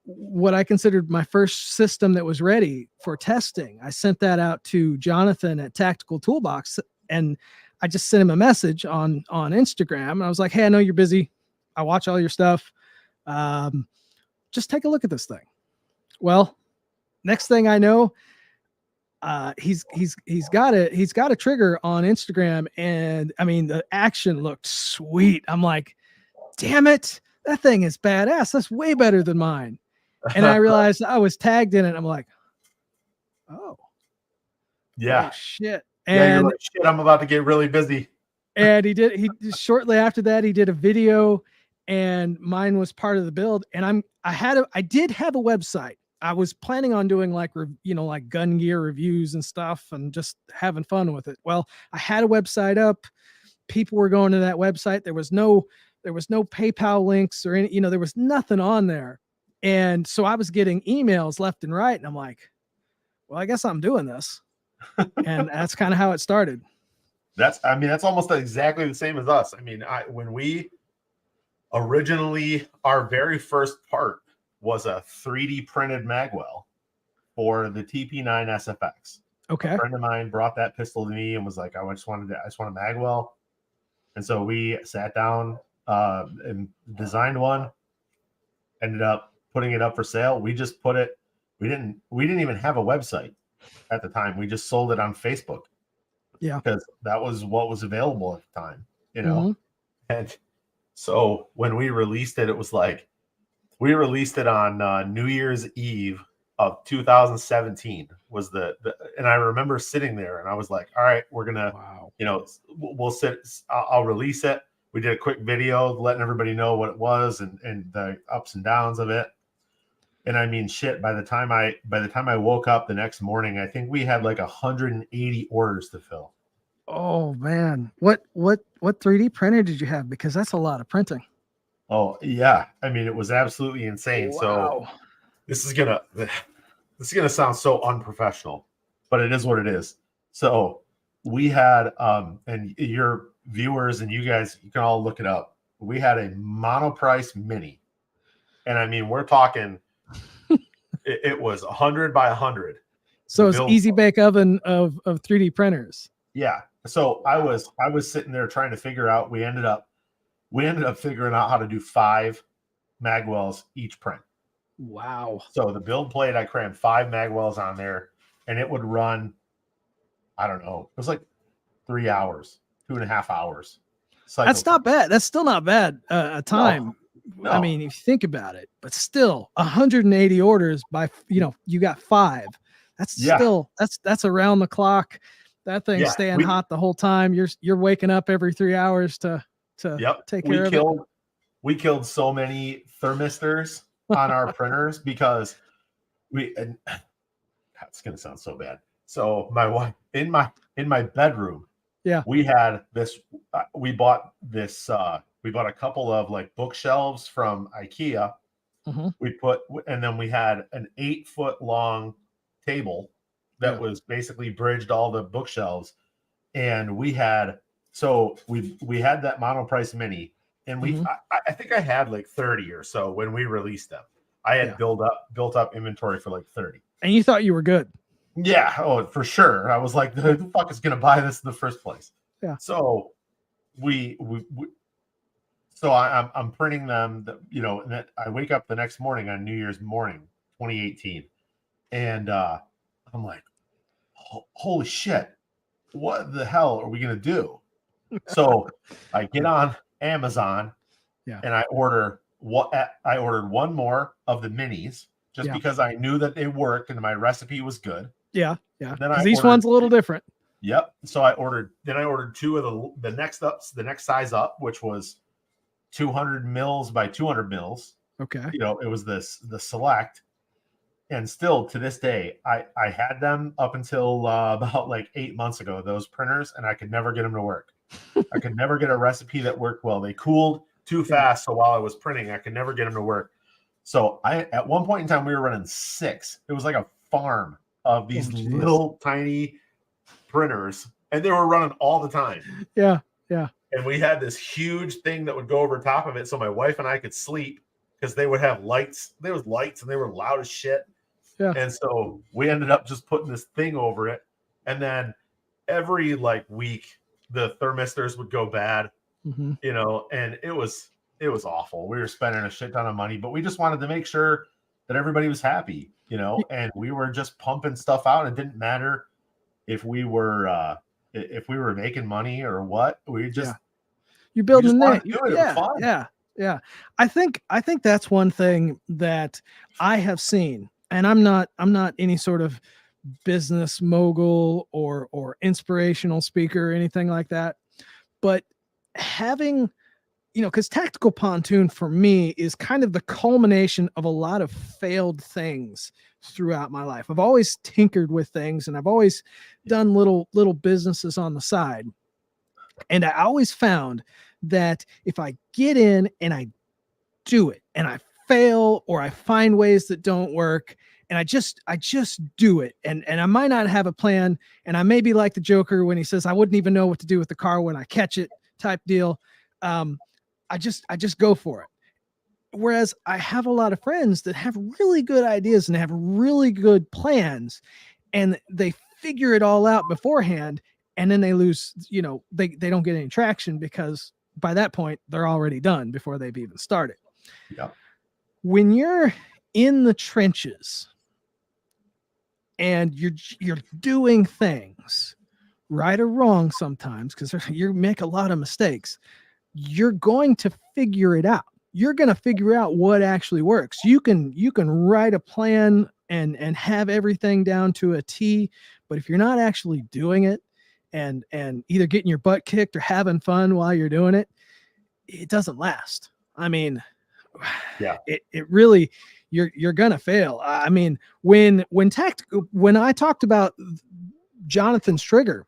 what I considered my first system that was ready for testing. I sent that out to Jonathan at Tactical Toolbox, and I just sent him a message on Instagram. And I was like, hey, I know you're busy. I watch all your stuff. Just take a look at this thing. Well, next thing I know, he's got a trigger on Instagram, and I mean, the action looked sweet. I'm like, damn it, that thing is badass. That's way better than mine. And I realized I was tagged in it. I'm like, oh shit. And you're like, shit, I'm about to get really busy. And he shortly after that, he did a video, and mine was part of the build. And I did have a website. I was planning on doing like gun gear reviews and stuff and just having fun with it. Well, I had a website up. People were going to that website. There was no PayPal links or any, there was nothing on there. And so I was getting emails left and right. And I'm like, well, I guess I'm doing this. And that's kind of how it started. That's almost exactly the same as us. I mean, when we originally, our very first part was a 3D printed magwell for the TP9 SFX. Okay. A friend of mine brought that pistol to me and was like, I just want a magwell. And so we sat down and designed one, ended up putting it up for sale. We just put it, we didn't even have a website at the time. We just sold it on Facebook. Yeah. Because that was what was available at the time, you know? Mm-hmm. And so when we released it, it was like, we released it on New Year's Eve of 2017 was and I remember sitting there and I was like, all right, we're gonna, Wow. you know, I'll release it. We did a quick video letting everybody know what it was and the ups and downs of it. And I mean, shit, by the time I woke up the next morning, I think we had like 180 orders to fill. Oh man. What 3D printer did you have? Because that's a lot of printing. Oh yeah. I mean, it was absolutely insane. So Wow. this is gonna sound so unprofessional, but it is what it is. So we had and your viewers and you guys, you can all look it up. We had a monoprice mini. And I mean, we're talking it was 100 by 100. So it's easy bake oven of 3D printers. Yeah. So I was sitting there trying to figure out, we ended up figuring out how to do 5 magwells each print. Wow. So the build plate, I crammed 5 magwells on there and it would run, I don't know, it was like 3 hours, 2.5 hours. That's not bad. That's still not bad a time. No. I mean, if you think about it, but still 180 orders by, you got 5. That's still, that's around the clock. That thing's staying hot the whole time. You're waking up every 3 hours to take care of it. We killed so many thermistors on our printers because it's going to sound so bad. So my wife in my bedroom, we had this, we bought a couple of like bookshelves from IKEA. Mm-hmm. And then we had an 8-foot long table that was basically bridged all the bookshelves. And we had that monoprice mini, and I think I had like 30 or so when we released them. I had built up inventory for like 30. And you thought you were good. Yeah, oh, for sure. I was like, who the fuck is going to buy this in the first place? Yeah. So I'm printing them, and then I wake up the next morning on New Year's morning, 2018, and I'm like, holy shit, what the hell are we going to do? So I get on Amazon and I ordered one more of the minis just because I knew that they worked and my recipe was good. Yeah. Because each one's a little different. Yep. So I ordered 2 of the next size up, which was 200 mils by 200 mils. Okay. It was the select. And still to this day, I had them up until about like 8 months ago, those printers, and I could never get them to work. I could never get a recipe that worked well. They cooled too fast. So while I was printing, I could never get them to work. So at one point in time, we were running 6. It was like a farm of these little tiny printers, and they were running all the time. Yeah. And we had this huge thing that would go over top of it so my wife and I could sleep because they would have lights. There was lights and they were loud as shit. Yeah. And so we ended up just putting this thing over it. And then every like week, the thermistors would go bad, and it was awful. We were spending a shit ton of money, but we just wanted to make sure that everybody was happy, and we were just pumping stuff out. It didn't matter if we were making money or what. We just you build a name. Yeah. I think that's one thing that I have seen, and I'm not any sort of business mogul or inspirational speaker or anything like that, but having, because tactical pontoon for me is kind of the culmination of a lot of failed things throughout my life. I've always tinkered with things, and I've always done little businesses on the side. And I always found that if I get in and I do it and I fail, or I find ways that don't work, and I just do it, and I might not have a plan, and I may be like the Joker when he says I wouldn't even know what to do with the car when I catch it type deal. I just go for it. Whereas I have a lot of friends that have really good ideas and have really good plans, and they figure it all out beforehand, and then they lose, they don't get any traction because by that point they're already done before they've even started. Yeah. When you're in the trenches and you're doing things right or wrong sometimes, because you make a lot of mistakes, you're going to figure it out. You're going to figure out what actually works. You can write a plan and have everything down to a T, but if you're not actually doing it and either getting your butt kicked or having fun while you're doing it, it doesn't last. I mean, yeah, it really, you're gonna fail. I mean, when I talked about Jonathan's trigger,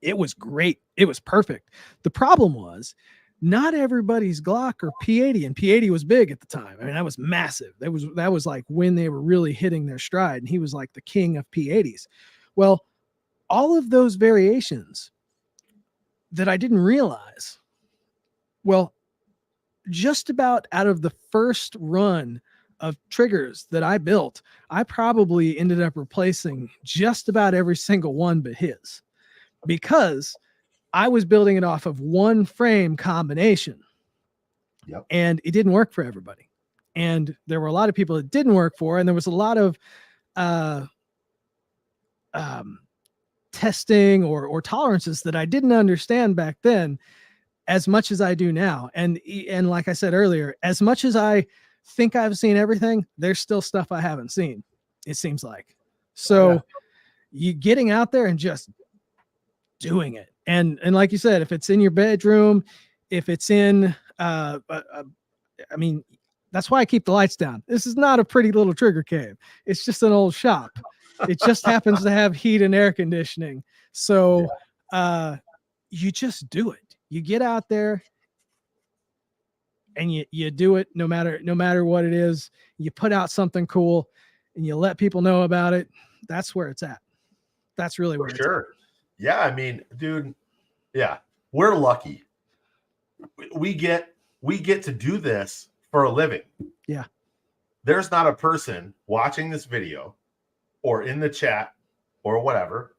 it was great. It was perfect. The problem was not everybody's Glock or P80, and P80 was big at the time. I mean, that was massive. That was like when they were really hitting their stride, and he was like the king of P80s. Well, all of those variations that I didn't realize, well, just about out of the first run of triggers that I built, I probably ended up replacing just about every single one but his, because I was building it off of one frame combination. Yep. And it didn't work for everybody. And there were a lot of people it didn't work for, and there was a lot of testing or tolerances that I didn't understand back then as much as I do now. And like I said earlier, as much as I think I've seen everything, there's still stuff I haven't seen, it seems like. So you getting out there and just doing it. And like you said, if it's in your bedroom, if it's in, I mean, that's why I keep the lights down. This is not a pretty little trigger cave. It's just an old shop. It just happens to have heat and air conditioning. So you just do it. You get out there and you do it no matter what it is. You put out something cool and you let people know about it. That's where it's at. That's really where it's at. Yeah, I mean, dude, yeah, we're lucky. We get to do this for a living. Yeah. There's not a person watching this video or in the chat or whatever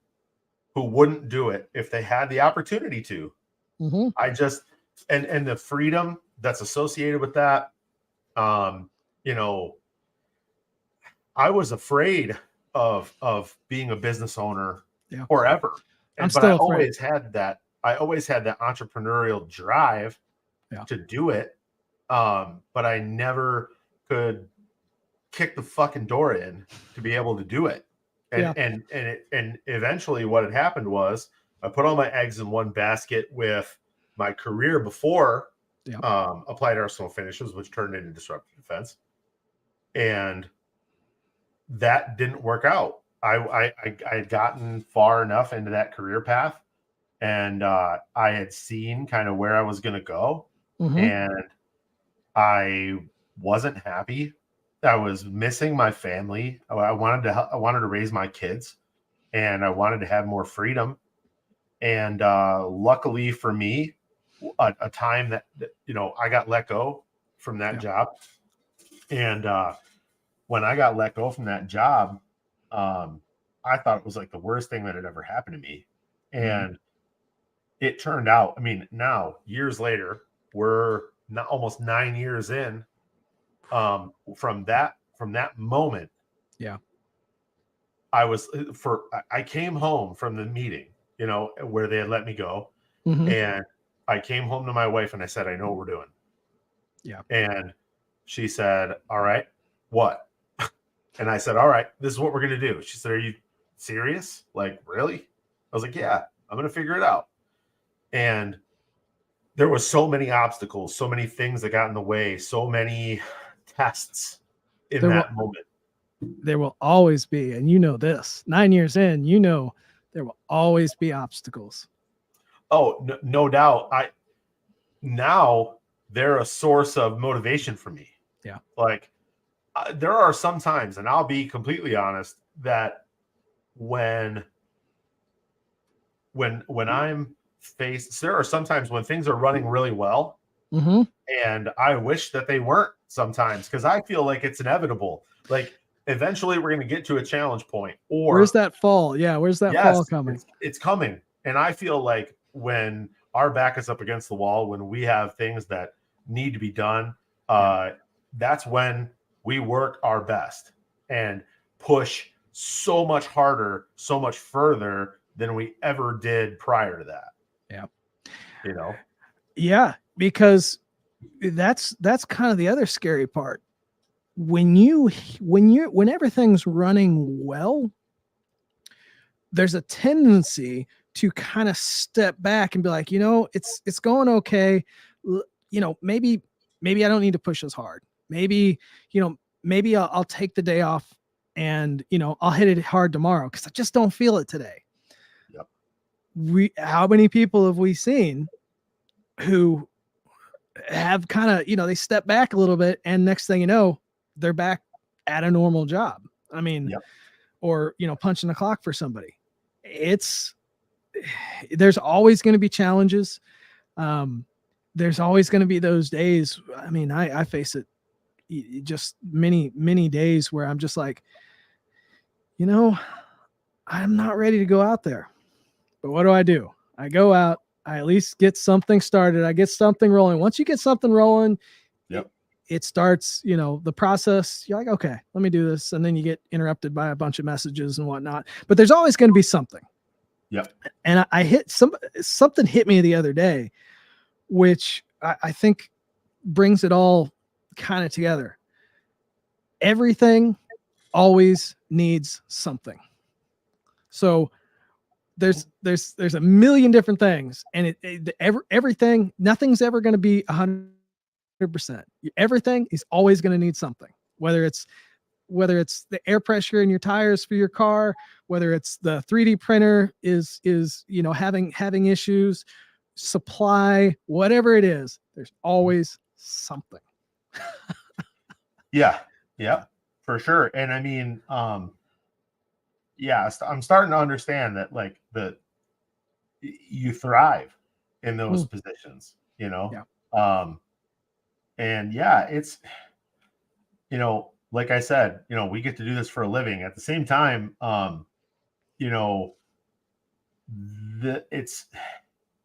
who wouldn't do it if they had the opportunity to. Mm-hmm. I just, and the freedom that's associated with that, you know, I was afraid of being a business owner forever. But I always had that entrepreneurial drive to do it. But I never could kick the fucking door in to be able to do it. And eventually what had happened was I put all my eggs in one basket with my career before Applied Arsenal Finishes, which turned into Disruptive Defense. And that didn't work out. I had gotten far enough into that career path, and I had seen kind of where I was going to go, and I wasn't happy. I was missing my family. I wanted to raise my kids, and I wanted to have more freedom. And luckily for me, a time that I got let go from that job, and when I got let go from that job, I thought it was like the worst thing that had ever happened to me. And it turned out, I mean, now years later, we're not almost 9 years in, from that moment. Yeah. I came home from the meeting, where they had let me go. And I came home to my wife and I said, I know what we're doing. Yeah. And she said, all right, what? And I said, all right, this is what we're going to do. She said, are you serious? Like, really? I was like, yeah, I'm going to figure it out. And there was so many obstacles, so many things that got in the way, so many tests in that moment. There will always be, and this, 9 years in, there will always be obstacles. Oh, no doubt. Now they're a source of motivation for me. Yeah. Like, there are some times, and I'll be completely honest, that when I'm faced, there are sometimes when things are running really well, and I wish that they weren't sometimes, because I feel like it's inevitable. Like, eventually we're going to get to a challenge point. Or where's that fall? Yeah, where's that fall coming? It's coming. And I feel like when our back is up against the wall, when we have things that need to be done, that's when we work our best and push so much harder, so much further than we ever did prior to that. Yeah. You know? Yeah, because that's kind of the other scary part. When everything's running well, there's a tendency to kind of step back and be like, it's going okay. Maybe I don't need to push as hard. Maybe I'll take the day off and, I'll hit it hard tomorrow because I just don't feel it today. Yep. How many people have we seen who have kind of, they step back a little bit and next thing you know, they're back at a normal job. I mean, yep. Or, punching the clock for somebody. There's always going to be challenges. There's always going to be those days. I mean, I face it just many, many days where I'm just like, I'm not ready to go out there, but what do? I go out, I at least get something started. I get something rolling. Once you get something rolling, yep. It starts, the process. You're like, okay, let me do this. And then you get interrupted by a bunch of messages and whatnot, but there's always going to be something. Yep. And I hit something hit me the other day, which I think brings it all kind of together. Everything always needs something. So there's a million different things, and everything, nothing's ever going to be 100%. Everything is always going to need something, whether it's the air pressure in your tires for your car, whether it's the 3D printer is having issues, supply, whatever it is, there's always something. Yeah, for sure. And I mean, I'm starting to understand that like you thrive in those positions, Yeah. And yeah, it's, like I said, we get to do this for a living. At the same time, you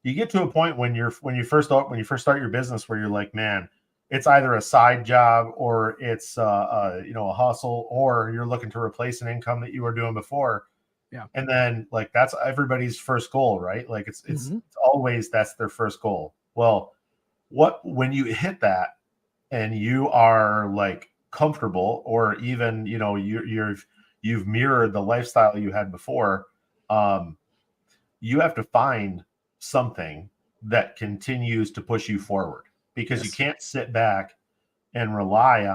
get to a point when you first start your business where you're like, man, it's either a side job or it's a hustle, or you're looking to replace an income that you were doing before. Yeah. And then like that's everybody's first goal, right? Like it's always that's their first goal. Well, when you hit that and you are like comfortable, or even you've mirrored the lifestyle you had before, you have to find something that continues to push you forward, because you can't sit back and rely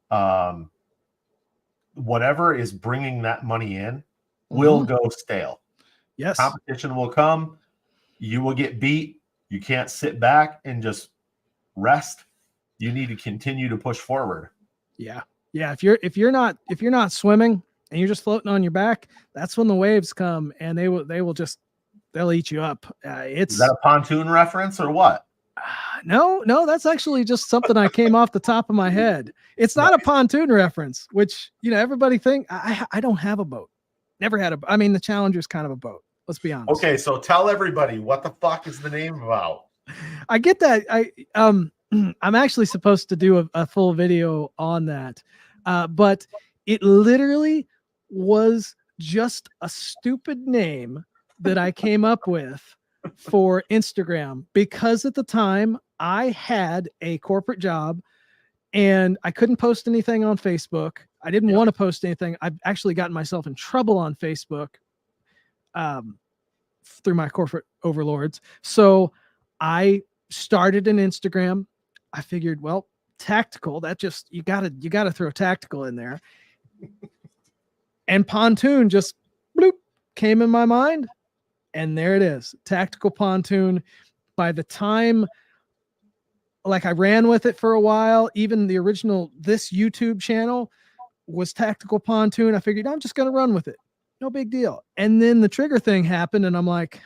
on whatever is bringing that money in will go stale. Yes. Competition will come. You will get beat. You can't sit back and just rest. You need to continue to push forward. Yeah. Yeah. If you're not swimming and you're just floating on your back, that's when the waves come and they'll eat you up. Is that a pontoon reference or what? No, that's actually just something I came off the top of my head. It's not a pontoon reference, which, everybody think I don't have a boat. Never had I mean, the Challenger's kind of a boat. Let's be honest. Okay. So tell everybody, what the fuck is the name about? I get that. I'm actually supposed to do a full video on that. But it literally was just a stupid name that I came up with for Instagram, because at the time I had a corporate job and I couldn't post anything on Facebook. I didn't want to post anything. I've actually gotten myself in trouble on Facebook through my corporate overlords. So I started an Instagram. I figured, well, tactical, that just, you gotta throw tactical in there. And pontoon just bloop came in my mind. And there it is, Tactical Pontoon. By the time, like, I ran with it for a while, even the original, this YouTube channel was Tactical Pontoon. I figured I'm just going to run with it. No big deal. And then the trigger thing happened and I'm like,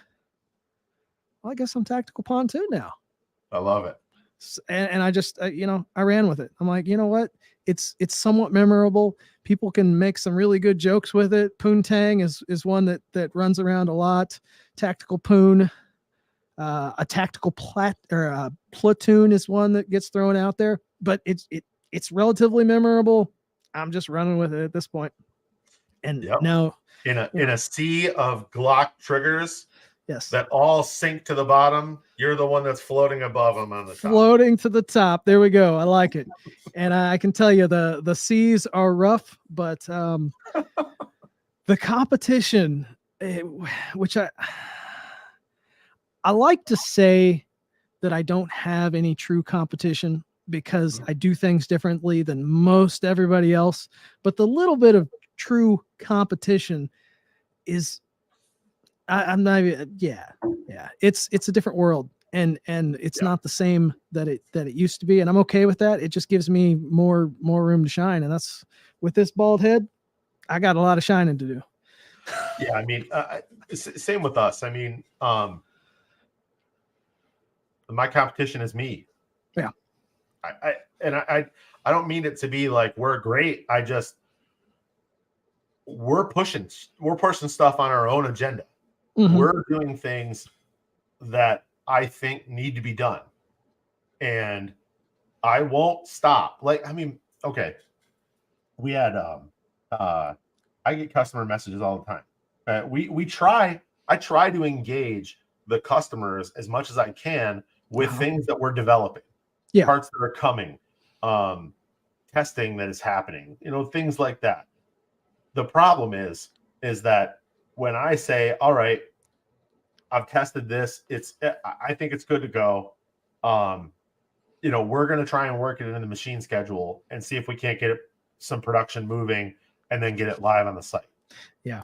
well, I guess I'm Tactical Pontoon now. I love it. And I just, I ran with it. I'm like, you know what? it's somewhat memorable. People can make some really good jokes with it. Poontang is one that runs around a lot. Tactical Poon, a tactical platoon is one that gets thrown out there, but it's relatively memorable. I'm just running with it at this point. And Yep. now in a sea of Glock triggers yes, that all sink to the bottom, you're the one that's floating above them on the top. Floating to the top. There we go. I like it. And I can tell you the seas are rough, but the competition, which I like to say that I don't have any true competition because I do things differently than most everybody else. But the little bit of true competition is, I'm not even, yeah. It's a different world, and it's not the same that it used to be, and I'm okay with that. It just gives me more room to shine, and that's with this bald head. I got a lot of shining to do. Yeah, I mean, same with us. I mean, my competition is me. Yeah. I don't mean it to be like we're great. We're pushing stuff on our own agenda. Mm-hmm. We're doing things that I think need to be done, and I won't stop. Like, I mean, okay, we had I get customer messages all the time. I try to engage the customers as much as I can with things that we're developing, parts that are coming, testing that is happening, things like that. The problem is that when I say, all right, I've tested this, I think it's good to go. We're going to try and work it in the machine schedule and see if we can't get some production moving and then get it live on the site. Yeah.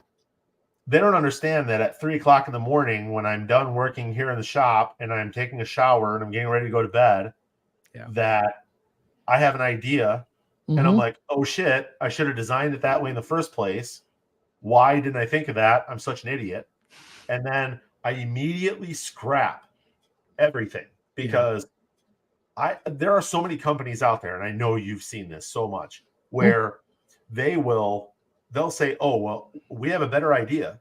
They don't understand that at 3:00 in the morning, when I'm done working here in the shop and I'm taking a shower and I'm getting ready to go to bed, that I have an idea and I'm like, oh shit, I should have designed it that way in the first place. Why didn't I think of that? I'm such an idiot. And then I immediately scrap everything because there are so many companies out there, and I know you've seen this so much, where they'll say, oh, well, we have a better idea,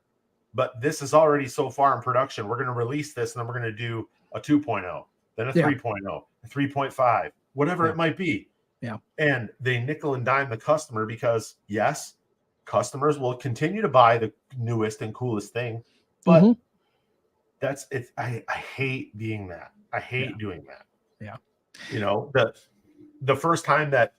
but this is already so far in production. We're going to release this, and then we're going to do a 2.0, then a 3.0, a 3.5, whatever it might be. Yeah. And they nickel and dime the customer because, yes, customers will continue to buy the newest and coolest thing, but that's it. I hate being that. I hate doing that. Yeah. The first time that,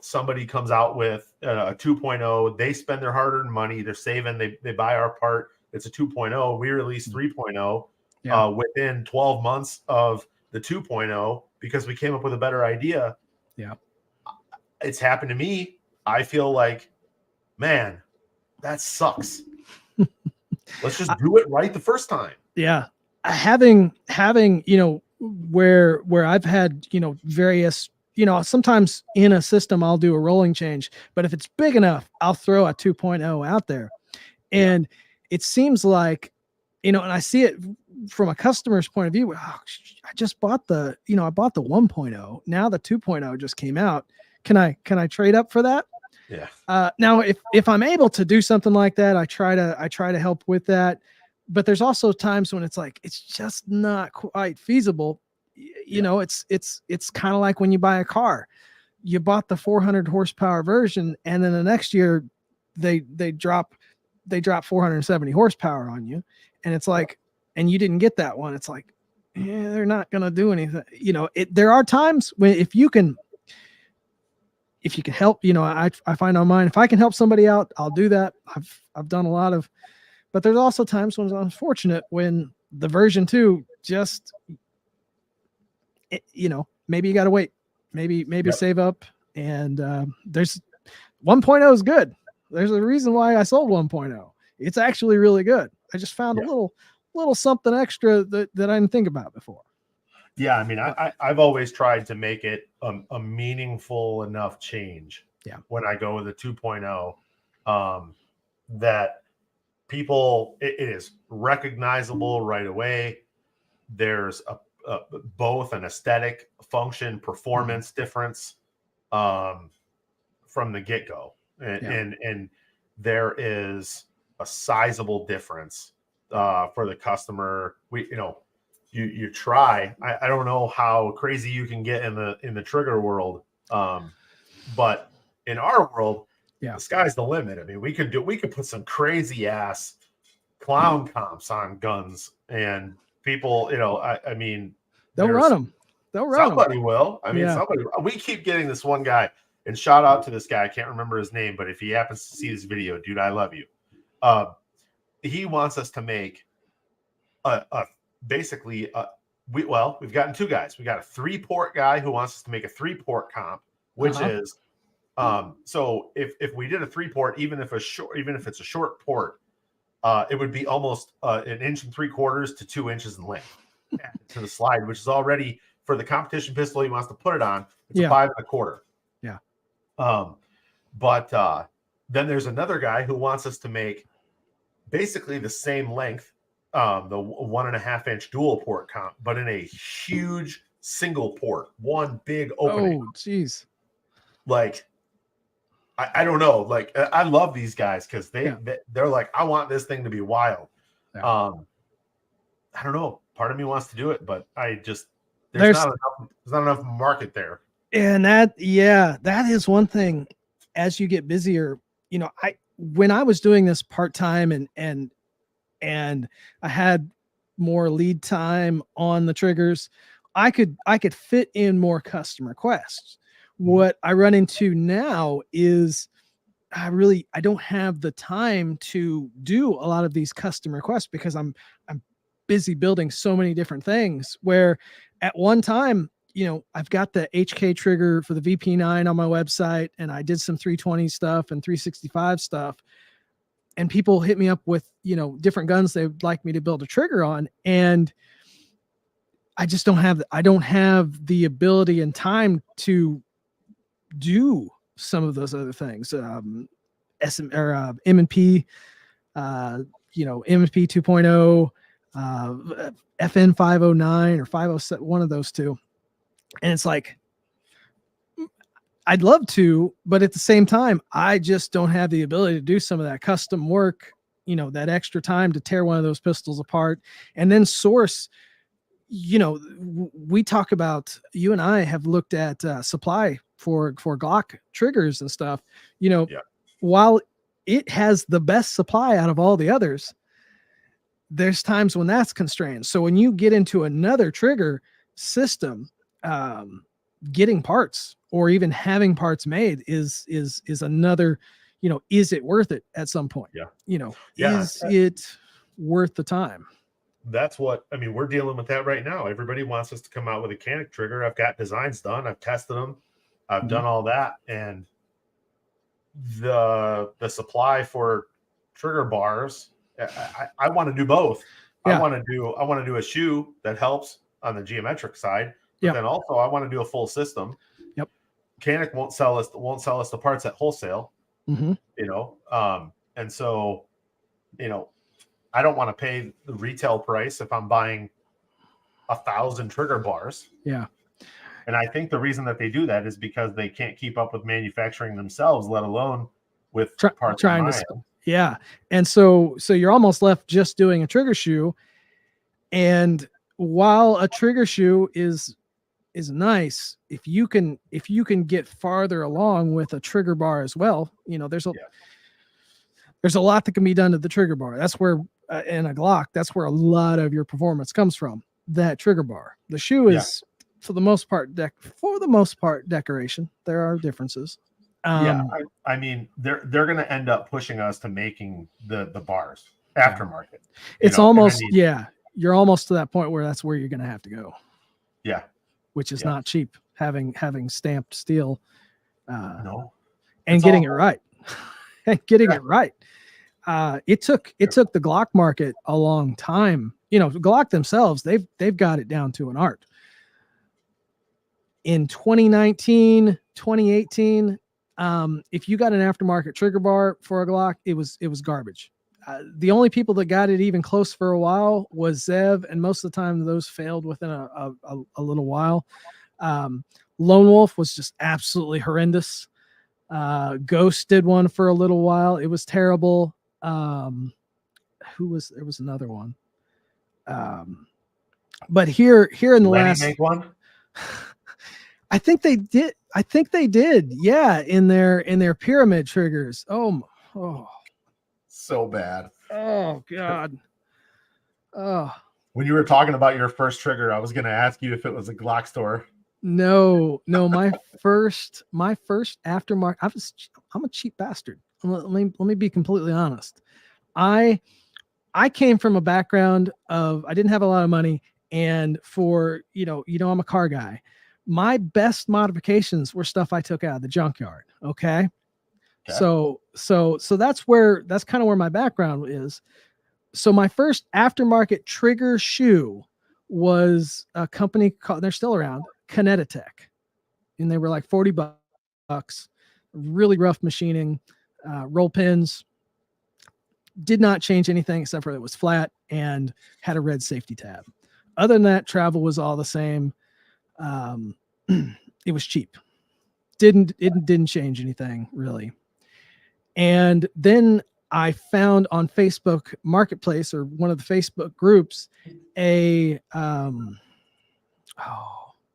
somebody comes out with a 2.0, they spend their hard-earned money, they're saving, they buy our part. It's a 2.0. We release 3.0 within 12 months of the 2.0 because we came up with a better idea. Yeah. It's happened to me. I feel like, man, that sucks. Let's just do it right the first time. Yeah. Having, where I've had, various, sometimes in a system, I'll do a rolling change, but if it's big enough, I'll throw a 2.0 out there. And it seems like, and I see it from a customer's point of view. Oh, I just bought I bought the 1.0. Now the 2.0 just came out. Can I trade up for that? Yeah. Now if I'm able to do something like that, I try to help with that. But there's also times when it's like, it's just not quite feasible. It's kind of like when you buy a car. You bought the 400 horsepower version, and then the next year they drop 470 horsepower on you, and it's like, and you didn't get that one. It's like, they're not going to do anything. There are times when if you can help, I find on mine, if I can help somebody out, I'll do that. I've done a lot of, but there's also times when it's unfortunate when the version 2 just, maybe you got to wait, maybe save up. And there's 1.0 is good. There's a reason why I sold 1.0. It's actually really good. I just found a little something extra that I didn't think about before. Yeah, I mean, I've always tried to make it a meaningful enough change. Yeah. When I go with a 2.0, that people, it is recognizable right away. There's both an aesthetic, function, performance difference. from the get-go. And, Yeah. and there is a sizable difference for the customer. You try. I don't know how crazy you can get in the trigger world, but in our world, the sky's the limit. I mean, we could put some crazy ass clown comps on guns, and people, I mean, They'll run them. Somebody will. I mean, somebody. We keep getting this one guy, and shout out to this guy. I can't remember his name, but if he happens to see this video, dude, I love you. He wants us to make we've gotten two guys. We got a 3-port guy who wants us to make a 3-port comp, which is so if we did a 3-port, even if it's a short port, it would be almost 1 3/4 to 2 inches in length to the slide, which is already, for the competition pistol he wants to put it on, it's a 5 1/4. Yeah. But then there's another guy who wants us to make basically the same length, the 1.5 inch dual port comp, but in a huge single port, one big opening. Oh, geez. Like, I don't know. Like, I love these guys because they're like, I want this thing to be wild. Yeah. I don't know. Part of me wants to do it, but there's not enough market there. And that is one thing. As you get busier, when I was doing this part-time and I had more lead time on the triggers, I could fit in more custom requests. What I run into now is I don't have the time to do a lot of these custom requests because I'm busy building so many different things, where at one time, I've got the HK trigger for the VP9 on my website, and I did some 320 stuff and 365 stuff, and people hit me up with, different guns they'd like me to build a trigger on. And I just don't have the ability and time to do some of those other things. M&P, M&P 2.0, FN 509 or 507, one of those two. And it's like, I'd love to, but at the same time, I just don't have the ability to do some of that custom work, that extra time to tear one of those pistols apart and then source. We talk about, you and I have looked at supply for Glock triggers and stuff, while it has the best supply out of all the others, there's times when that's constrained. So when you get into another trigger system, getting parts or even having parts made is another, is it worth it at some point? Is it worth the time? That's what, I mean, we're dealing with that right now. Everybody wants us to come out with a Canic trigger. I've got designs done. I've tested them. I've done all that. And the supply for trigger bars, I want to do both. I want to do a shoe that helps on the geometric side, but then also I want to do a full system. Yep. Canic won't sell us the parts at wholesale. And so, I don't want to pay the retail price if I'm buying 1,000 trigger bars. Yeah. And I think the reason that they do that is because they can't keep up with manufacturing themselves, let alone with parts trying to. Yeah. And so you're almost left just doing a trigger shoe. And while a trigger shoe is nice, if you can get farther along with a trigger bar as well, there's a lot that can be done to the trigger bar. That's where in a Glock, that's where a lot of your performance comes from. That trigger bar. The shoe is for the most part decoration. There are differences. I mean, they're going to end up pushing us to making the bars aftermarket. It's almost you're almost to that point where that's where you're going to have to go. Yeah, which is not cheap. Having stamped steel, no, and getting it right, it right. It took the Glock market a long time. Glock themselves, they've got it down to an art. In 2019, 2018, if you got an aftermarket trigger bar for a Glock, it was garbage. The only people that got it even close for a while was Zev, and most of the time those failed within a little while. Lone Wolf was just absolutely horrendous. Ghost did one for a little while. It was terrible. There was another one. But here in the Lenny last, make one? I think they did. Yeah, in their pyramid triggers. Oh, So bad. oh God. Oh When you were talking about your first trigger, I was going to ask you if it was a Glock store. no. My first aftermarket. I'm a cheap bastard. Let me be completely honest. I came from a background of I didn't have a lot of money, and for I'm a car guy. My best modifications were stuff I took out of the junkyard. Okay. So that's kind of where my background is. So my first aftermarket trigger shoe was a company called, they're still around, Kinetitech. And they were like $40, really rough machining, roll pins. Did not change anything except for it was flat and had a red safety tab. Other than that, travel was all the same. It was cheap. It didn't change anything really. And then I found on Facebook Marketplace, or one of the Facebook groups, a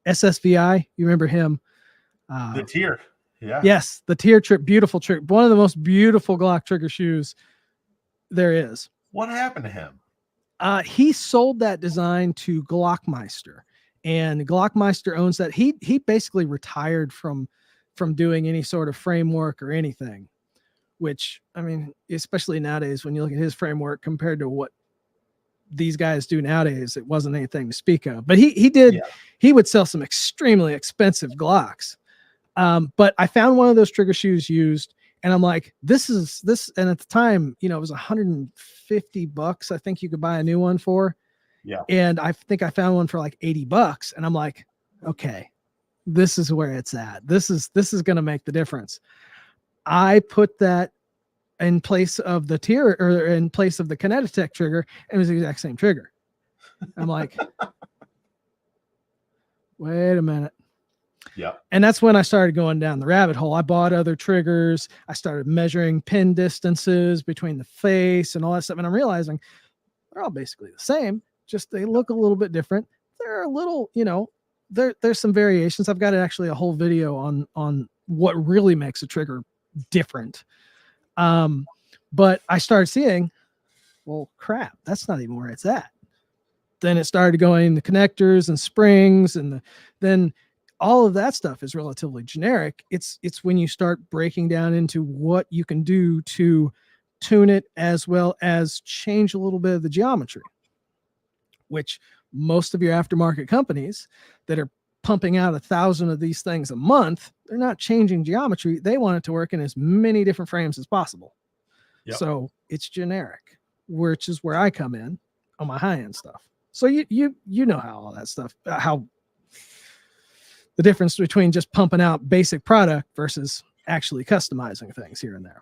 SSVI. You remember him? The tier. Yeah. Yes, the tier trip, beautiful trick. One of the most beautiful Glock trigger shoes there is. What happened to him? He sold that design to Glockmeister, and Glockmeister owns that. He basically retired from doing any sort of framework or anything, which, I mean, especially nowadays, when you look at his framework compared to what these guys do nowadays, it wasn't anything to speak of. But he would sell some extremely expensive Glocks. But I found one of those trigger shoes used, and I'm like, this. And at the time, it was $150. I think you could buy a new one for. Yeah. And I think I found one for like $80. And I'm like, okay, this is where it's at. This is going to make the difference. I put that in place of the tier, or in place of the Kinetitech trigger, and it was the exact same trigger. I'm like, wait a minute. Yeah. And that's when I started going down the rabbit hole. I bought other triggers. I started measuring pin distances between the face and all that stuff. And I'm realizing they're all basically the same, just they look a little bit different. They're a little, there's some variations. I've got actually a whole video on what really makes a trigger different. But I started seeing, well, crap, that's not even where it's at. Then it started going the connectors and springs, and then all of that stuff is relatively generic. It's when you start breaking down into what you can do to tune it, as well as change a little bit of the geometry, which most of your aftermarket companies that are pumping out 1,000 of these things a month, they're not changing geometry. They want it to work in as many different frames as possible. Yep. So it's generic, which is where I come in on my high-end stuff. So you know how all that stuff, how the difference between just pumping out basic product versus actually customizing things here and there.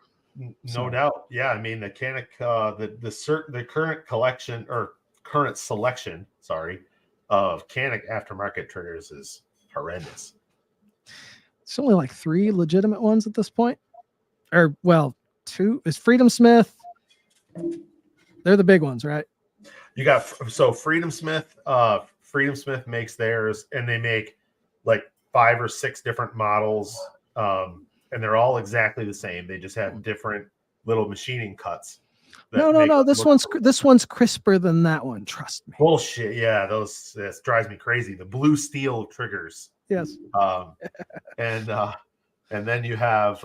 No doubt. Yeah. I mean, the Canik, the current collection, or current selection, of Canik aftermarket triggers is horrendous. It's only like 3 legitimate ones at this point, or well, 2 is Freedom Smith. They're the big ones, right? You got, so Freedom Smith makes theirs, and they make like 5 or 6 different models, and they're all exactly the same. They just have different little machining cuts. No. This one's crisper than that one. Trust me. Bullshit. Yeah, that drives me crazy. The blue steel triggers. Yes. And then you have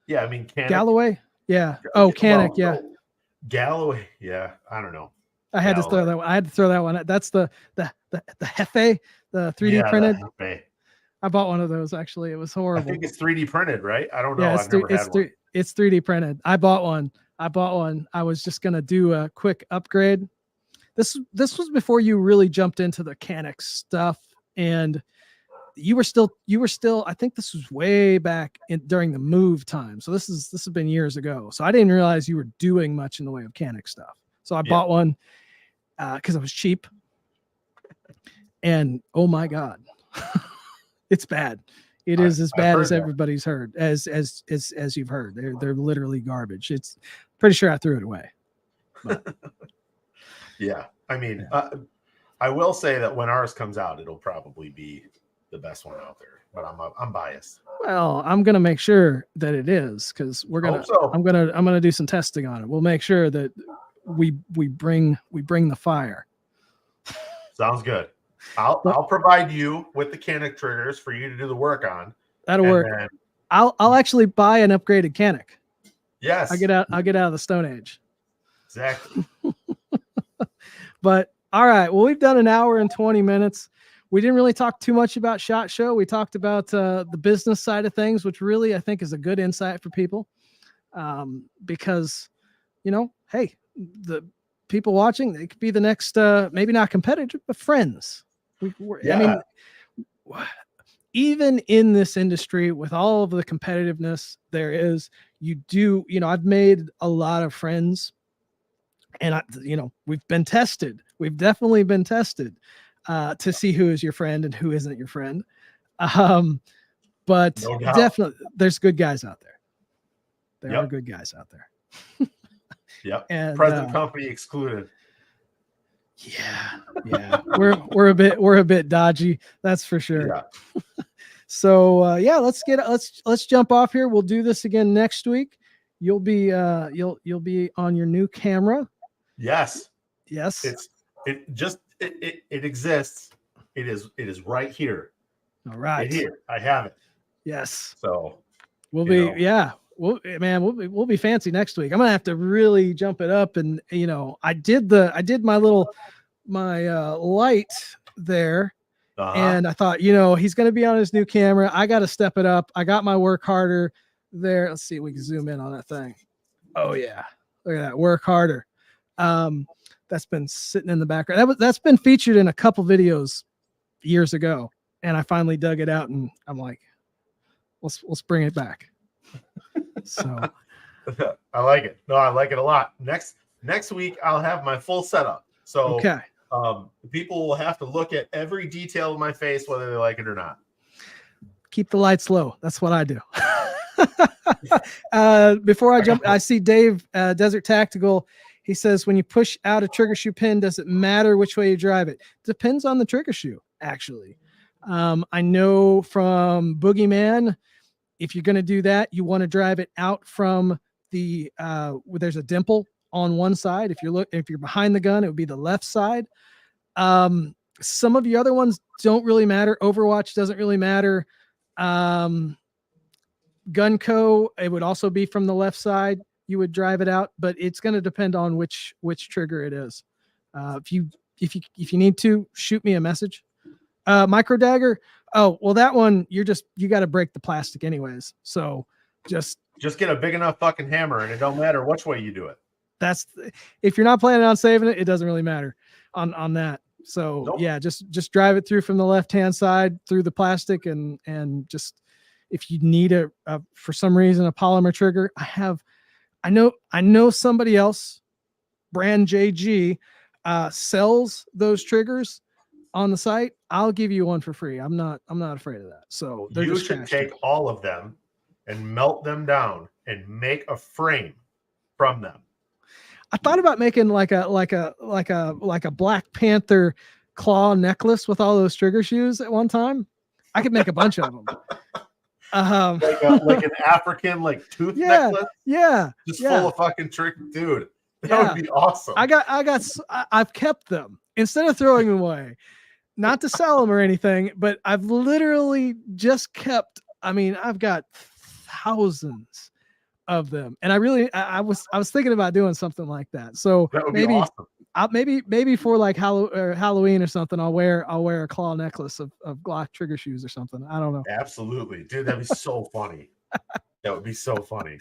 yeah, I mean, Canik. Galloway. Yeah. Oh, Canik. Yeah. Galloway. Yeah. I don't know. I had to throw that one. I had to throw that one. That's the Hefe, the 3D printed. I bought one of those actually. It was horrible. I think it's 3D printed, right? I don't know. Yeah, it's 3D printed. I bought one. I was just gonna do a quick upgrade. This was before you really jumped into the Canik stuff, and you were still. I think this was way back during the move time. So this has been years ago. So I didn't realize you were doing much in the way of Canik stuff. So I bought one because it was cheap, and oh my god, it's bad. It is as bad as that. everybody's heard, as you've heard. They're literally garbage. It's pretty sure I threw it away. But. Yeah, I mean, I will say that when ours comes out, it'll probably be the best one out there. But I'm biased. Well, I'm gonna make sure that it is, because I'm gonna do some testing on it. We'll make sure that we bring the fire. Sounds good. I'll provide you with the Canik triggers for you to do the work on. That'll work. Then, I'll actually buy an upgraded Canik. Yes. I'll get out of the Stone Age. Exactly. But all right, well, we've done an hour and 20 minutes. We didn't really talk too much about SHOT Show. We talked about the business side of things, which really I think is a good insight for people, because, hey, the people watching, they could be the next, maybe not competitor, but friends. I mean, even in this industry with all of the competitiveness there is, I've made a lot of friends, and we've been tested. We've definitely been tested to see who is your friend and who isn't your friend. But definitely there's good guys out there. There are good guys out there. Yep. And present company excluded. Yeah. We're a bit dodgy. That's for sure. Yeah. So let's jump off here. We'll do this again next week. You'll be on your new camera. Yes. It exists. It is right here. All right. Right here. I have it. Yes. So we'll be fancy next week. I'm gonna have to really jump it up, and I did my light there, and I thought, he's gonna be on his new camera. I got to step it up. I got my work harder there. Let's see if we can zoom in on that thing. Oh yeah, look at that, work harder. That's been sitting in the background. That's been featured in a couple videos years ago, and I finally dug it out, and I'm like, let's bring it back. So I like it. No, I like it a lot. Next week I'll have my full setup. So okay. People will have to look at every detail of my face, whether they like it or not. Keep the lights low. That's what I do. Before I jump, I see Dave, Desert Tactical. He says, when you push out a trigger shoe pin, does it matter which way you drive it? Depends on the trigger shoe, actually. I know from Boogeyman, if you're going to do that, you want to drive it out from the where there's a dimple on one side. If you're behind the gun, it would be the left side. Some of the other ones don't really matter. Overwatch doesn't really matter. Gunco, it would also be from the left side. You would drive it out, but it's going to depend on which trigger it is. If you need to, shoot me a message. Micro dagger. Oh, well, that one, you got to break the plastic anyways. So just get a big enough fucking hammer, and it don't matter which way you do it. If you're not planning on saving it, it doesn't really matter on that. So nope. Yeah, just drive it through from the left-hand side through the plastic, and just, if you need for some reason, a polymer trigger, I know somebody else, brand JG, sells those triggers on the site. I'll give you one for free. I'm not afraid of that. So you should take all of them and melt them down and make a frame from them. I thought about making like a Black Panther claw necklace with all those trigger shoes at one time. I could make a bunch of them. Like an African tooth necklace. Yeah. Just full of fucking trick, dude. That would be awesome. I've kept them instead of throwing them away. Not to sell them or anything, but I've literally just kept. I've got thousands of them, and I was thinking about doing something like that. So that would maybe be awesome. maybe for like Halloween or something, I'll wear a claw necklace of Glock trigger shoes or something. I don't know. Absolutely, dude. That'd be so funny. That would be so funny.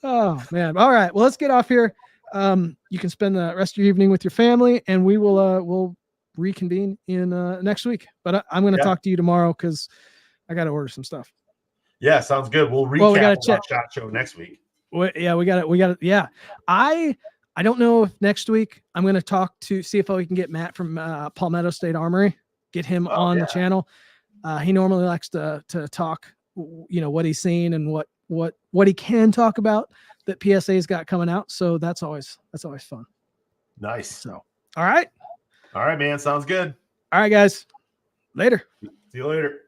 Oh man! All right, well, let's get off here. You can spend the rest of your evening with your family, and we'll reconvene in next week. But I'm going to talk to you tomorrow because I got to order some stuff. Yeah, sounds good. We'll recap about SHOT Show next week. We got it. Yeah, I don't know if next week I'm going to see if we can get Matt from Palmetto State Armory, get him on the channel. He normally likes to talk, what he's seen and what he can talk about that PSA's got coming out. So that's always fun. Nice. So, all right, man. Sounds good. all right, guys. Later. See you later.